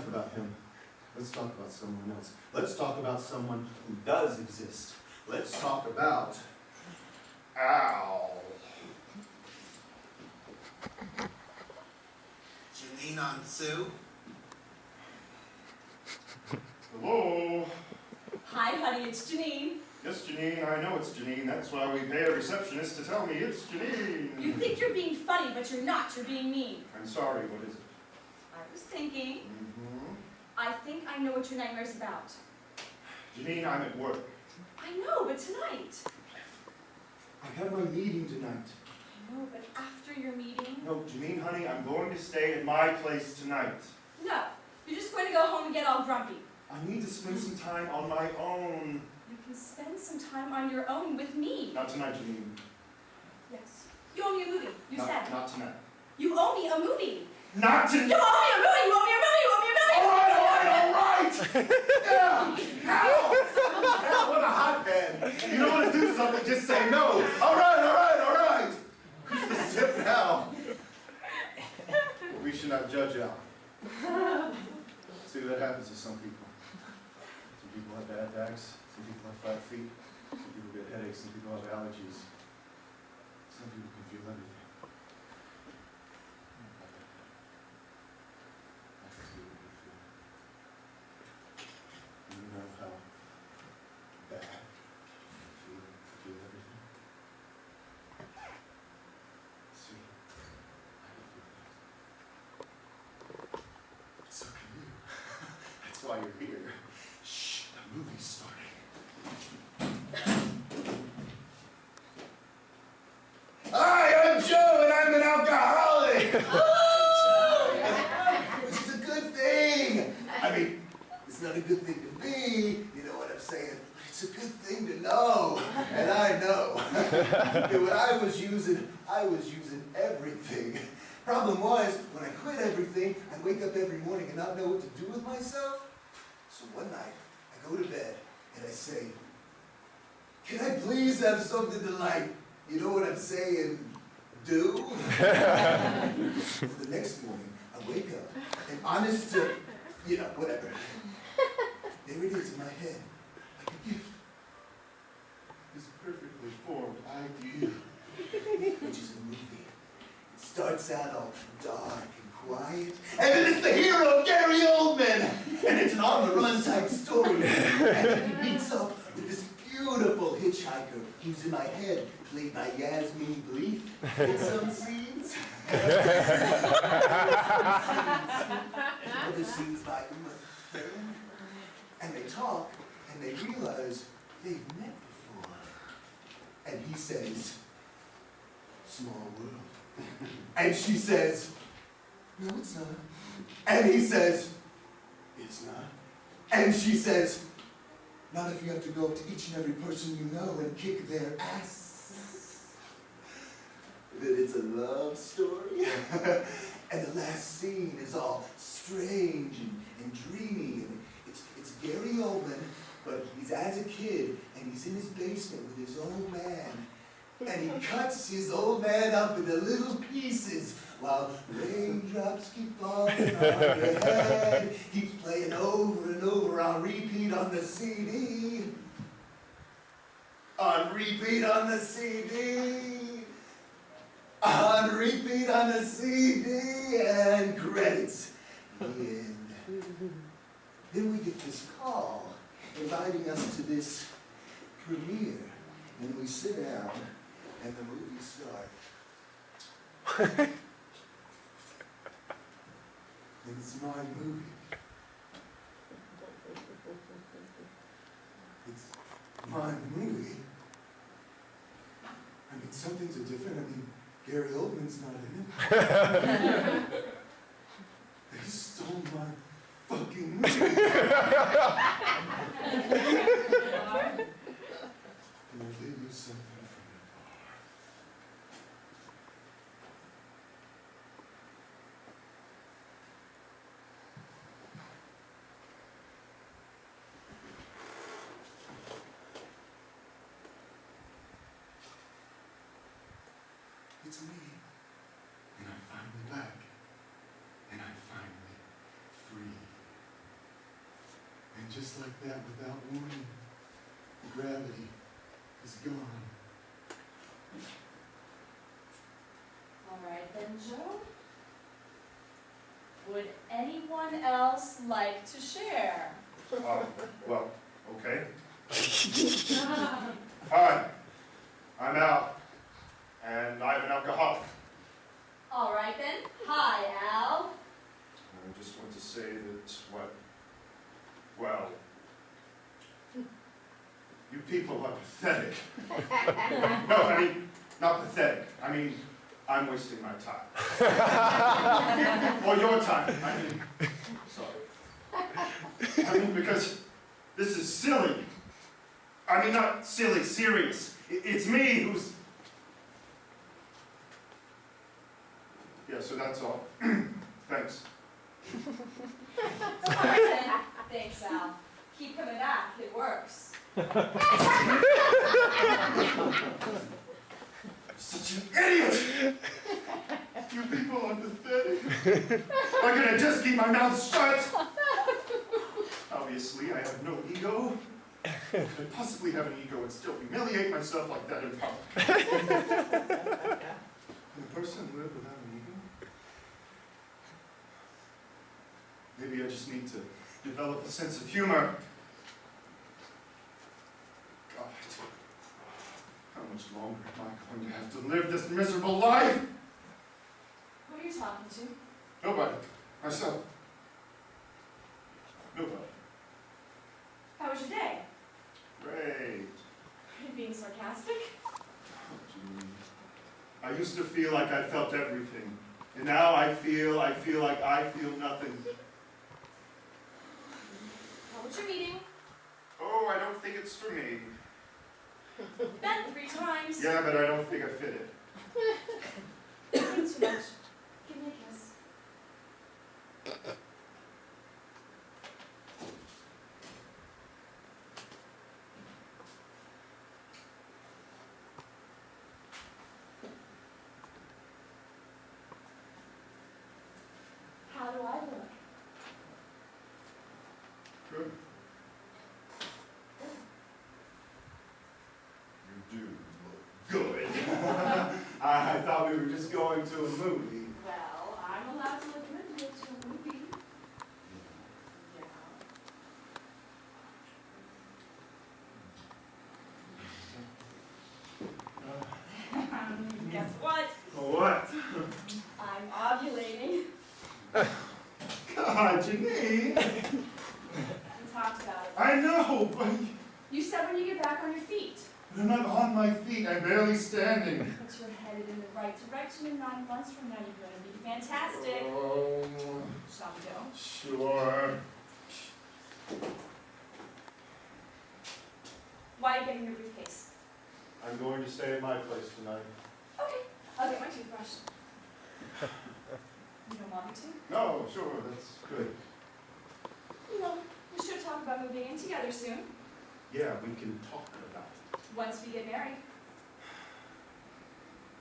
about him. Let's talk about someone else. Let's talk about someone who does exist. Let's talk about Al. Janine on Sue. Hello. Hi, honey, it's Janine. Yes, Janine, I know it's Janine. That's why we pay a receptionist to tell me it's Janine. You think you're being funny, but you're not. You're being mean. I'm sorry, what is it? I was thinking, Mm-hmm. I think I know what your nightmare's about. Janine, I'm at work. I know, but tonight. I have my meeting tonight. I know, but after your meeting? No, Janine, honey, I'm going to stay at my place tonight. No, you're just going to go home and get all grumpy. I need to spend some time on my own. You can spend some time on your own with me. Not tonight, Janine. Yes. You owe me a movie. You said. Not tonight. You owe me a movie. Not tonight! You owe me a movie! You owe me a movie! You owe me a movie! All right! Yeah! Ow! What a hotbed! You don't want to do something, just say no. All right! Who's the sip now? We should not judge Al. See, that happens to some people. Some people have bad backs, some people have flat feet, some people get headaches, some people have allergies. Some people can feel everything. You know how bad I feel everything. See, I can feel that. So can you. That's why you're here. Shh, the movie's starting. Hi, I'm Joe, and I'm an alcoholic. Which is a good thing. I mean, it's not a good thing to be, you know what I'm saying? It's a good thing to know, and I know. And when I was using everything. Problem was, when I quit everything, I'd wake up every morning and not know what to do with myself. So one night, I go to bed, and I say, can I please have something to like, you know what I'm saying, do? The next morning, I wake up, and honest to, you know, whatever. There it is in my head, like a gift. This perfectly formed idea, which is a movie. It starts out all dark and quiet, and then it's the hero, Gary Oldman, and it's an on-the-run type story. And then he meets up with this beautiful hitchhiker who's in my head, played by Yasmin Bleeth in some scenes. Other scenes by Uma Thurman. And they talk, and they realize they've met before. And he says, small world. And she says, no, it's not. And he says, it's not. And she says, not if you have to go up to each and every person you know and kick their ass. That it's a love story. And the last scene is all strange and dreamy, and as a kid, and he's in his basement with his old man. And he cuts his old man up into little pieces while raindrops keep falling on your head. Keeps playing over and over on repeat on the CD. On repeat on the CD. On repeat on the CD. And credits. The end. Then we get this call inviting us to this premiere. And we sit down, and the movie starts. And it's my movie. It's my movie. I mean, some things are different. I mean, Gary Oldman's not in it. They stole my fucking movie. And I'll leave you something from the bar. It's me. And I'm finally back. And I'm finally free. And just like that, without warning, gravity is gone. All right then, Joe. Would anyone else like to share? Well, okay. Hi, I'm Al, and I'm an alcoholic. All right then. Hi, Al. I just want to say that, well, you people are pathetic. No, I mean, not pathetic. I mean, I'm wasting my time. Or your time. I mean, sorry. I mean, because this is silly. I mean, not silly, serious. It's me who's... Yeah, so that's all. Thanks. All right then. Thanks, Al. Keep coming back. It works. I'm such an idiot! You people are pathetic. I'm gonna just keep my mouth shut. Obviously, I have no ego. Could I possibly have an ego and still humiliate myself like that in public? Can a person live without an ego? Maybe I just need to develop a sense of humor. God, how much longer am I going to have to live this miserable life? Who are you talking to? Nobody. Myself. Nobody. How was your day? Great. Are you being sarcastic? What do you mean? I used to feel like I felt everything. And now I feel like I feel nothing. How was your meeting? Oh, I don't think it's for me. Been 3 times. Yeah, but I don't think I fit it. Too much. Give me a kiss. How do I look? Good. You do look good. I thought we were just going to a movie. Well, I'm allowed to look good to a movie. Yeah. Guess what? What? I'm ovulating. God, Janine. We talked about it. I know, but You said when you get back on your feet. I'm not on my feet. I'm barely standing. But you're headed in the right direction, and 9 months from now you're going to be fantastic. Oh, Shall we go? sure. Why are you getting your briefcase? I'm going to stay at my place tonight. Okay, I'll get my toothbrush. You don't want me to? No, sure, that's good. You know, we should talk about moving in together soon. Yeah, we can talk about it. Once we get married.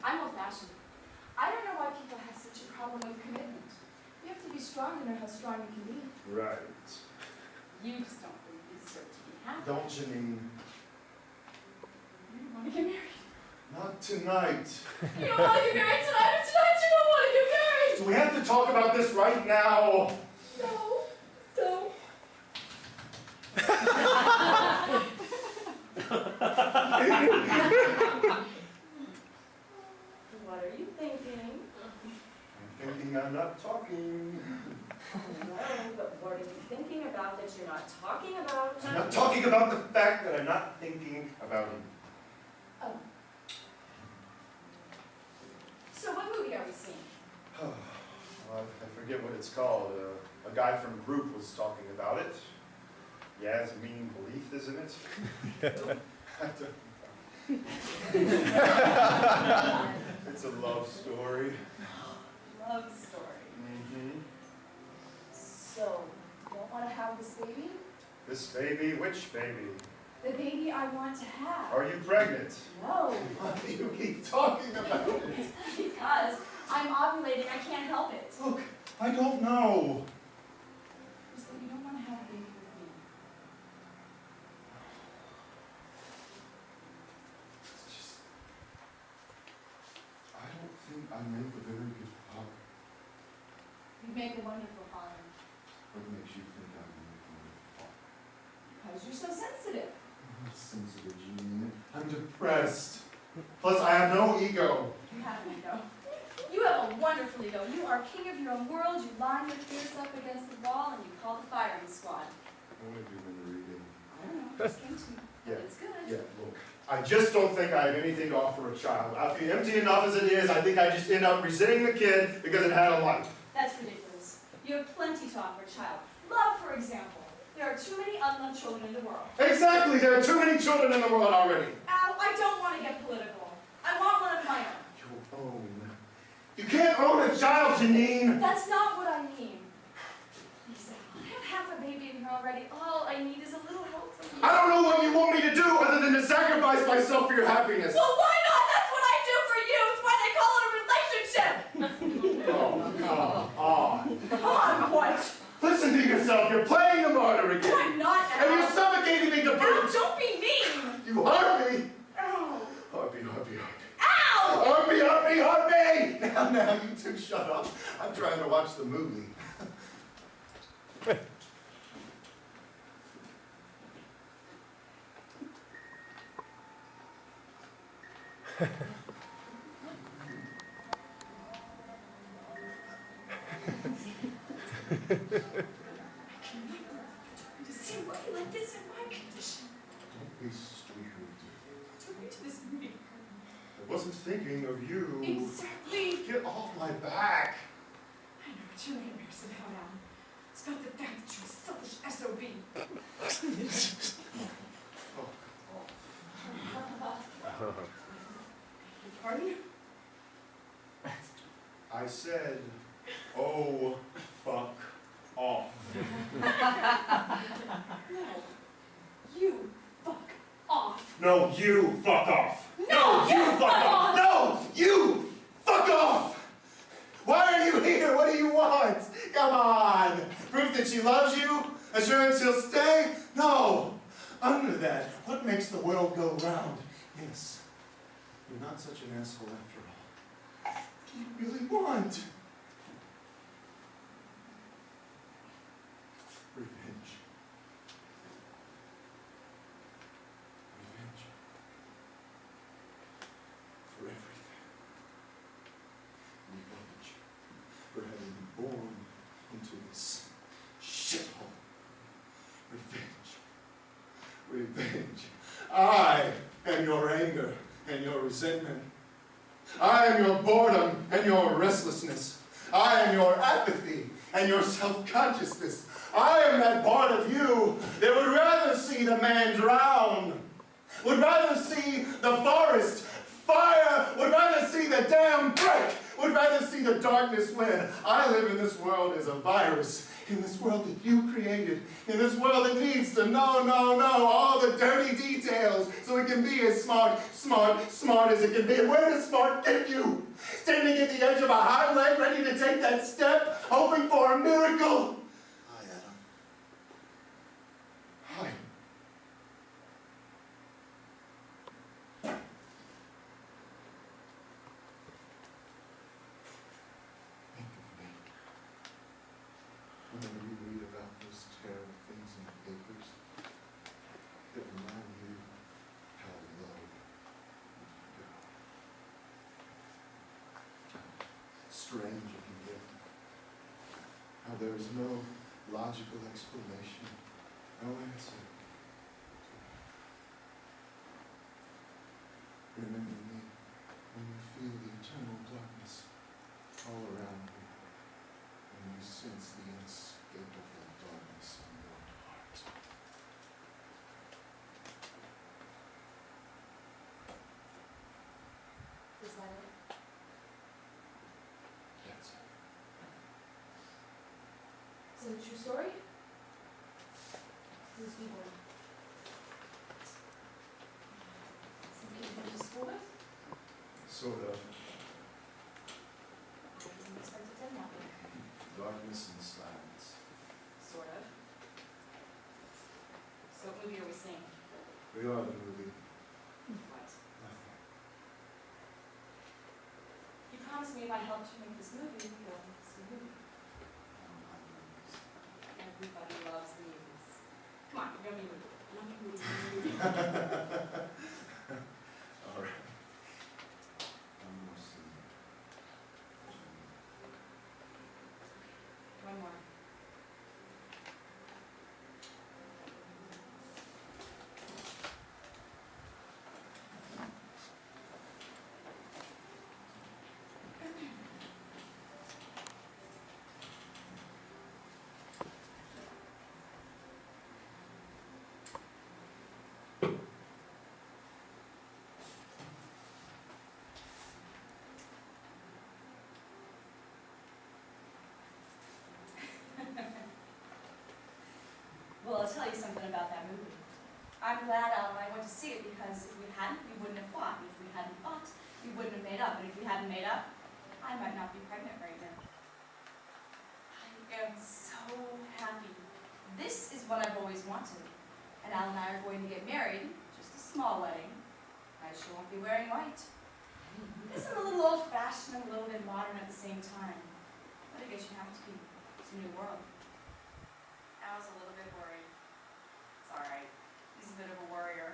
I'm old-fashioned. I don't know why people have such a problem with commitment. You have to be strong to know how strong you can be. Right. You just don't think you deserve to be happy. Don't, Janine. You want to get married. Not tonight. You don't want to get married tonight, or tonight you don't want to get married. Do we have to talk about this right now? No. Don't. What are you thinking? I'm thinking I'm not talking. No, but what are you thinking about that you're not talking about? I'm not talking about the fact that I'm not thinking about him. Oh. So what movie are we seeing? I forget what it's called. A guy from Group was talking about it. Yasmin Belief, isn't it? I don't know. It's a love story. Love story. Mm-hmm. So, you don't want to have this baby? This baby? Which baby? The baby I want to have. Are you pregnant? No. Why do you keep talking about it? Because I'm ovulating. I can't help it. Look, I don't know. You said you don't want to have a baby with me. It's just... I don't think I make a very good father. You make a wonderful father. What makes you think I make a wonderful father? Because you're so sensitive. I'm not sensitive, Janine. I'm depressed. Plus, I have no ego. You have an ego. You have a wonderful ego. You are king of your own world. You line your fears up against the wall and you call the firing squad. What have you been reading? I don't know. It just came to me. Yeah. It's good. Yeah, look, I just don't think I have anything to offer a child. I feel empty enough as it is. I think I just end up resenting the kid because it had a life. That's ridiculous. You have plenty to offer a child. Love, for example. There are too many unloved children in the world. Exactly, there are too many children in the world already. Al, I don't want to get political. I want one of my own. Your own. You can't own a child, Janine. That's not what I mean. Lisa, I have half a baby in here already. All I need is a little help from you. I don't know what you want me to do other than to sacrifice myself for your happiness. Well, why not? That's what I do for you. It's why they call it a relationship. Oh, come on. Come on, what? Listen to yourself. You're playing the martyr again. I'm not, Al. And you're suffocating me to Al, boot. don't be mean. You hurt me. Ow. Hurt me, hurt me, hurt me. Ow! Hurt me, hurt me, hurt me! Now, you two shut up. I'm trying to watch the movie. To see a movie like this in my condition. Don't be stupid. Took me to this movie. I wasn't thinking of you. Exactly. Get off my back. I know what you're embarrassed about, Al. It's not the fact that you're a selfish SOB. Pardon? I said, oh, fuck off. No. You fuck off. No, you fuck off. No, you you fuck off. No, you fuck off. Why are you here? What do you want? Come on. Proof that she loves you? Assurance he'll stay? No. Under that, what makes the world go round? Yes. You're not such an asshole after all. What do you really want? Revenge. Revenge. For everything. Revenge. For having been born into this shithole. Revenge. Revenge. I am your anger and your resentment. I am your boredom and your restlessness. I am your apathy and your self-consciousness. I am that part of you that would rather see the man drown, would rather see the forest fire, would rather see the dam break, would rather see the darkness win. I live in this world as a virus in this world that you created, in this world that needs to know all the dirty details so it can be as smart as it can be. And where does smart get you? Standing at the edge of a highway, ready to take that step, hoping for a miracle. Hi, Adam. Hi. Think of me. Whenever you read about those terrible things in the papers that remind you how low you go. Strange you can get. How there is no logical explanation, no answer. Remember me when you feel the eternal darkness all around you, when you sense the inescapable darkness in your heart. Is that it? That's it. Is it a true story? Who's people? Somebody you went to school with? Sort of. I wasn't expected to end that way. Darkness and silence. Sort of. So what movie are we seeing? We are the movie. What? Nothing. You promised me if I helped you make this movie, you'd go see the movie. Everybody loves the movies. Come on, you're gonna be movie. All right. One more scene. One more. Well, I'll tell you something about that movie. I'm glad Al and I went to see it because if we hadn't, we wouldn't have fought. If we hadn't fought, we wouldn't have made up. And if we hadn't made up, I might not be pregnant right now. I am so happy. This is what I've always wanted. And Al and I are going to get married, just a small wedding. I sure won't be wearing white. Isn't a little old-fashioned and a little bit modern at the same time. But I guess you have to be. It's a new world. I was a little bit worried. It's alright. He's a bit of a worrier.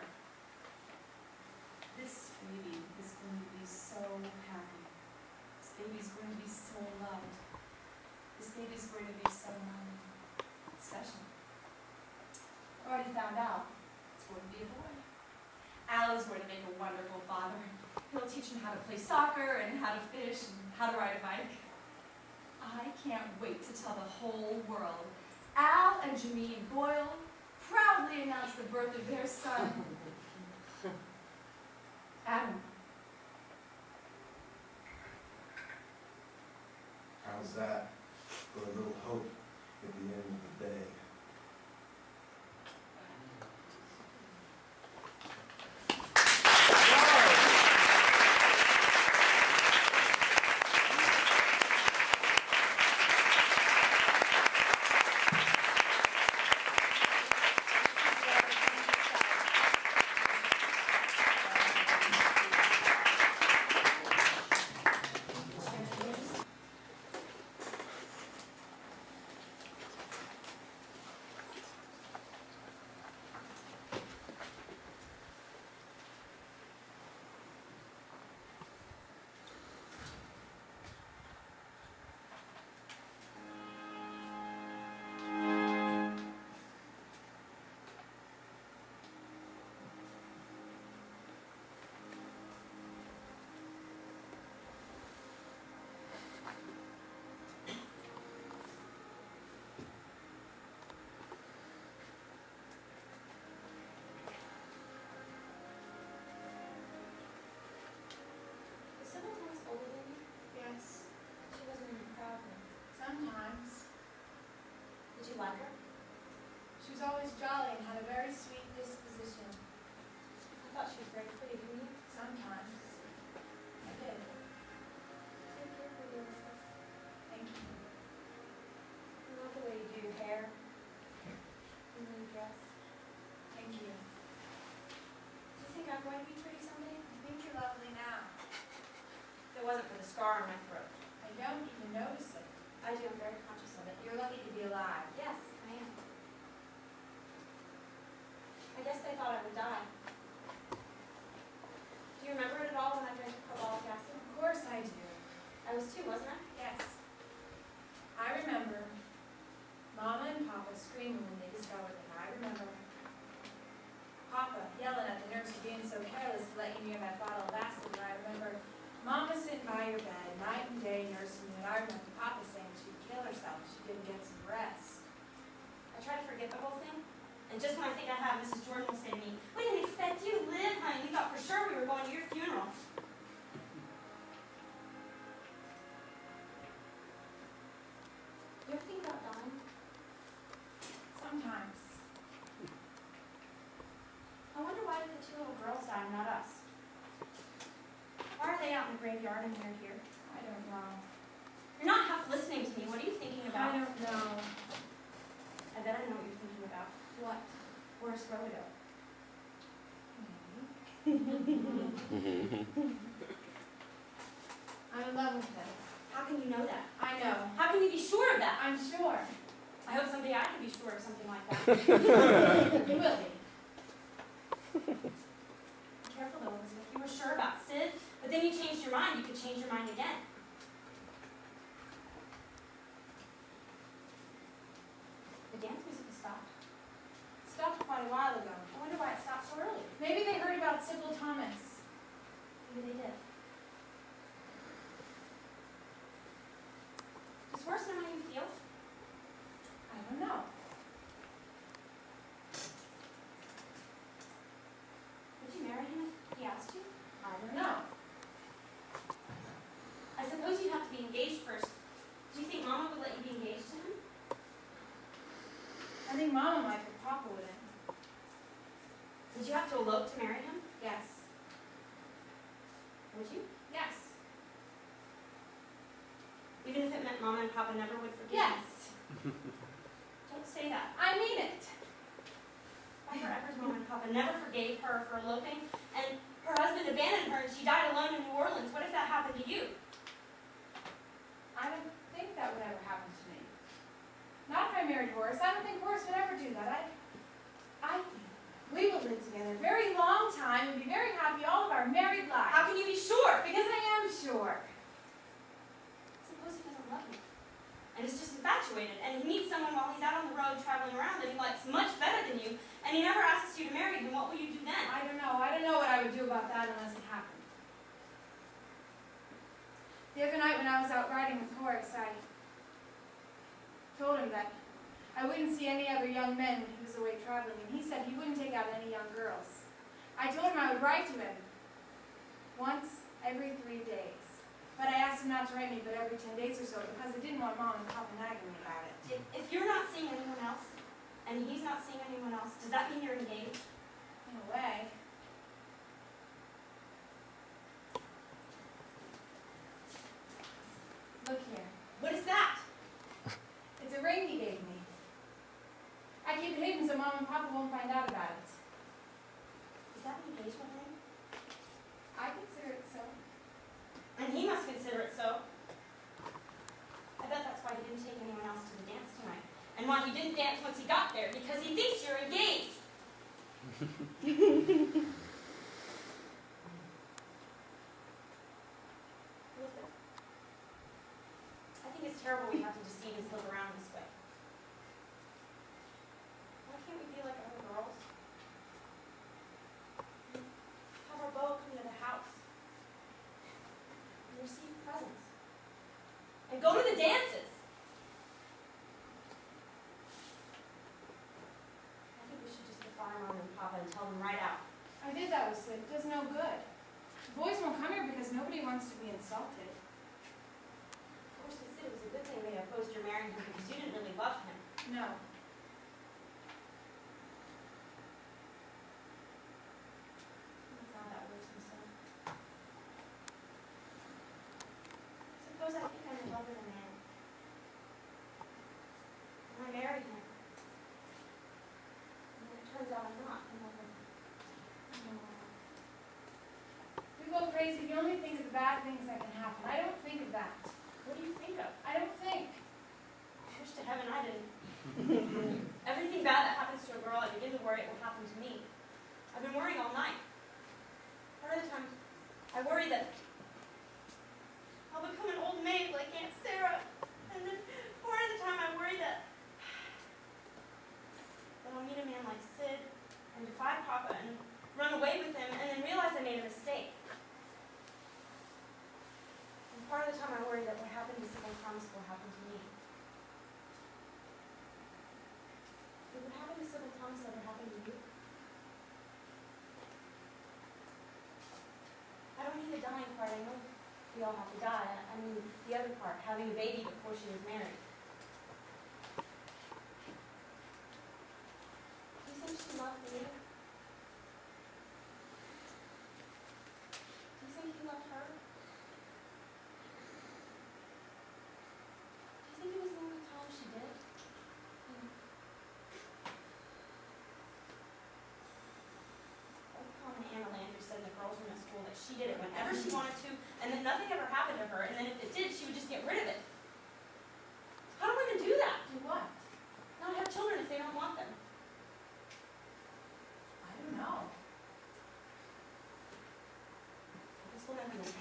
This baby is going to be so happy. This baby's going to be so loved. This baby's going to be so special. I already found out. It's going to be a boy. Al is going to make a wonderful father. He'll teach him how to play soccer and how to fish and how to ride a bike. I can't wait to tell the whole world. Al and Janine Boyle proudly announced the birth of their son, Adam. How's that for a little hope at the end of the day? was always jolly and had a very sweet disposition. I thought she was very pretty, didn't you? Sometimes. I did. Thank you, Lady Elizabeth. Thank you. I love the way you do your hair. And the way you dress. Thank you. Do you think I'm going to be pretty someday? I think you're lovely now. If it wasn't for the scar on my throat. I don't even notice it. I do, I'm very conscious of it. You're lucky to be alive. Yes, I am. I guess they thought I would die. Do you remember it at all when I drank carbolic acid? Of course I do. I was 2, wasn't I? Yes. I remember Mama and Papa screaming when they discovered it. I remember Papa yelling at the nurse for being so careless to let you near that bottle of acid. And I remember Mama sitting by your bed night and day nursing you. And I remember Papa saying she'd kill herself if she didn't get some rest. I try to forget the whole thing. And just when I think I have, Mrs. Jordan will say to me, "We didn't expect you to live, honey. We thought for sure we were going to your funeral." You ever think about dying? Sometimes. I wonder why did the 2 little girls die, not us? Why are they out in the graveyard and we're here? I don't know. You're not half listening to me. What are you thinking about? I don't know. I bet I know what you're thinking about. What? Where's Rhoda? I'm in love with him. How can you know that? I know. How can you be sure of that? I'm sure. I hope someday I can be sure of something like that. You will be. Be careful though, Elizabeth. You were sure about Sid, but then you changed your mind. You could change your mind again. The dance music has stopped. Stopped quite a while ago. I wonder why it stopped so early. Maybe they heard about Sybil Thomas. Maybe they did. Does Horace know how you feel? I don't know. Would you marry him if he asked you? I don't know. I suppose you'd have to be engaged first. Do you think Mama would let you be engaged to him? I think Mama might, but Papa wouldn't. Would you have to elope to marry him? Yes. Would you? Yes. Even if it meant Mama and Papa never would forgive you? Yes. Don't say that. I mean it. Why forever's Mama and Papa never forgave her for eloping, and her husband abandoned her and she died alone in New Orleans. What if that happened to you? I don't think that would ever happen to me. Not if I married Horace. I don't think Horace would ever do that. I think we will live together a very long time and be very happy all of our married lives. How can you be sure? Because I am sure. Suppose he doesn't love you, and is just infatuated, and he meets someone while he's out on the road traveling around that he likes much better than you, and he never asks you to marry him. What will you do then? I don't know. I don't know what I would do about that unless it happened. The other night when I was out riding with Horace, I told him that I wouldn't see any other young men when he was away traveling, and he said he wouldn't take out any young girls. I told him I would write to him once every 3 days. But I asked him not to write me but every 10 days or so because I didn't want Mom and Papa nagging me about it. If you're not seeing anyone else, and he's not seeing anyone else, does that mean you're engaged? In a way. Look here. What is that? It's a ring he gave me. I keep it hidden so Mom and Papa won't find out about it. Is that an engagement ring? I consider it so. And he must consider it so. I bet that's why he didn't take anyone else to the dance tonight. And why he didn't dance once he got there, because he thinks you're engaged. Elizabeth, I think it's terrible we have to deceive and slip around this way. Why can't we be like other girls? Have our beau come to the house and receive presents. And go to the dances. I think we should just defy Mom and Papa and tell them right out. I did that with Sid. It does no good. The boys won't come here because nobody wants to be insulted. Of course, with Sid, it was a good thing they opposed your marrying him because you didn't really love him. No. go crazy if you only think of the bad things that can happen. I don't think of that. What do you think of? I don't think. I wish to heaven I didn't. Everything bad that happens to a girl, I begin to worry it will happen to me. I've been worrying all night. Part of the time, I worry that I'll become an old maid like Aunt Sarah. And then part of the time, I worry that I'll meet a man like Sid and defy Papa and run away with him and then realize I made a mistake. And part of the time, I worry that what happened to Sybil Thomas will happen to me. Did what happened to Sybil Thomas ever happen to you? I don't mean the dying part. I know we all have to die. I mean the other part, having a baby before she was married. Do you think she loved me? Do you think he loved her? Do you think it was the only time she did? Anna Landry said in the girls' room at school that she did it whenever she wanted to, and then nothing ever happened to her, and then if it did, she would just get rid of it. How do women do that? Do what? Not have children if they don't want them. I don't know. This will never know.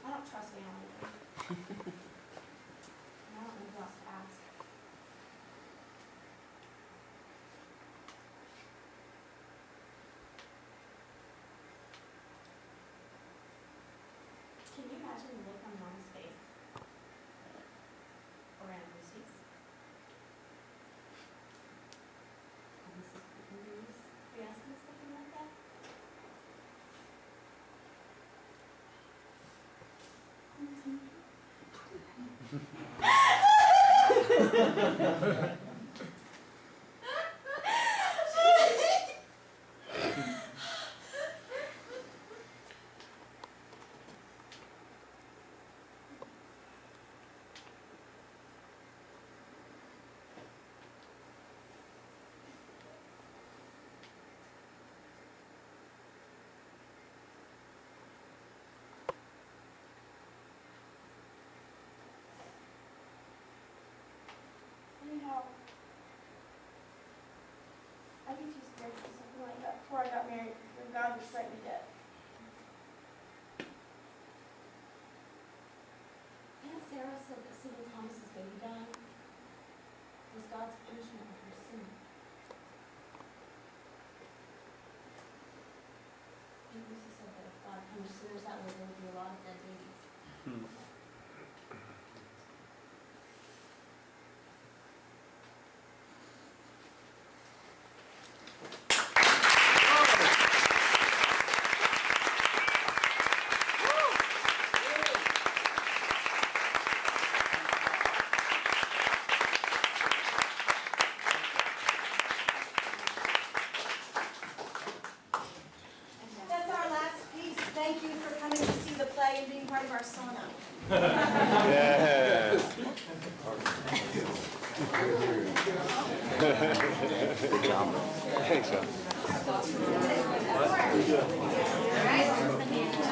I don't trust Anna Landry. And I don't know who else to ask. Can you imagine the look on Mom's face? Or Aunt Lucy's? Or Mrs. Cooper's Fiasco's looking like that? Anyhow, I'd be too scared to do something like that before I got married, for God would strike me dead. Aunt Sarah said that Sybil Thomas's baby dying was God's punishment of her sin. Aunt Lucy said that if God punished sinners that way, there would be a lot of dead babies. That's our last piece. Thank you for coming to see the play and being part of our sauna. Yeah. Good job. Thanks, man. All right.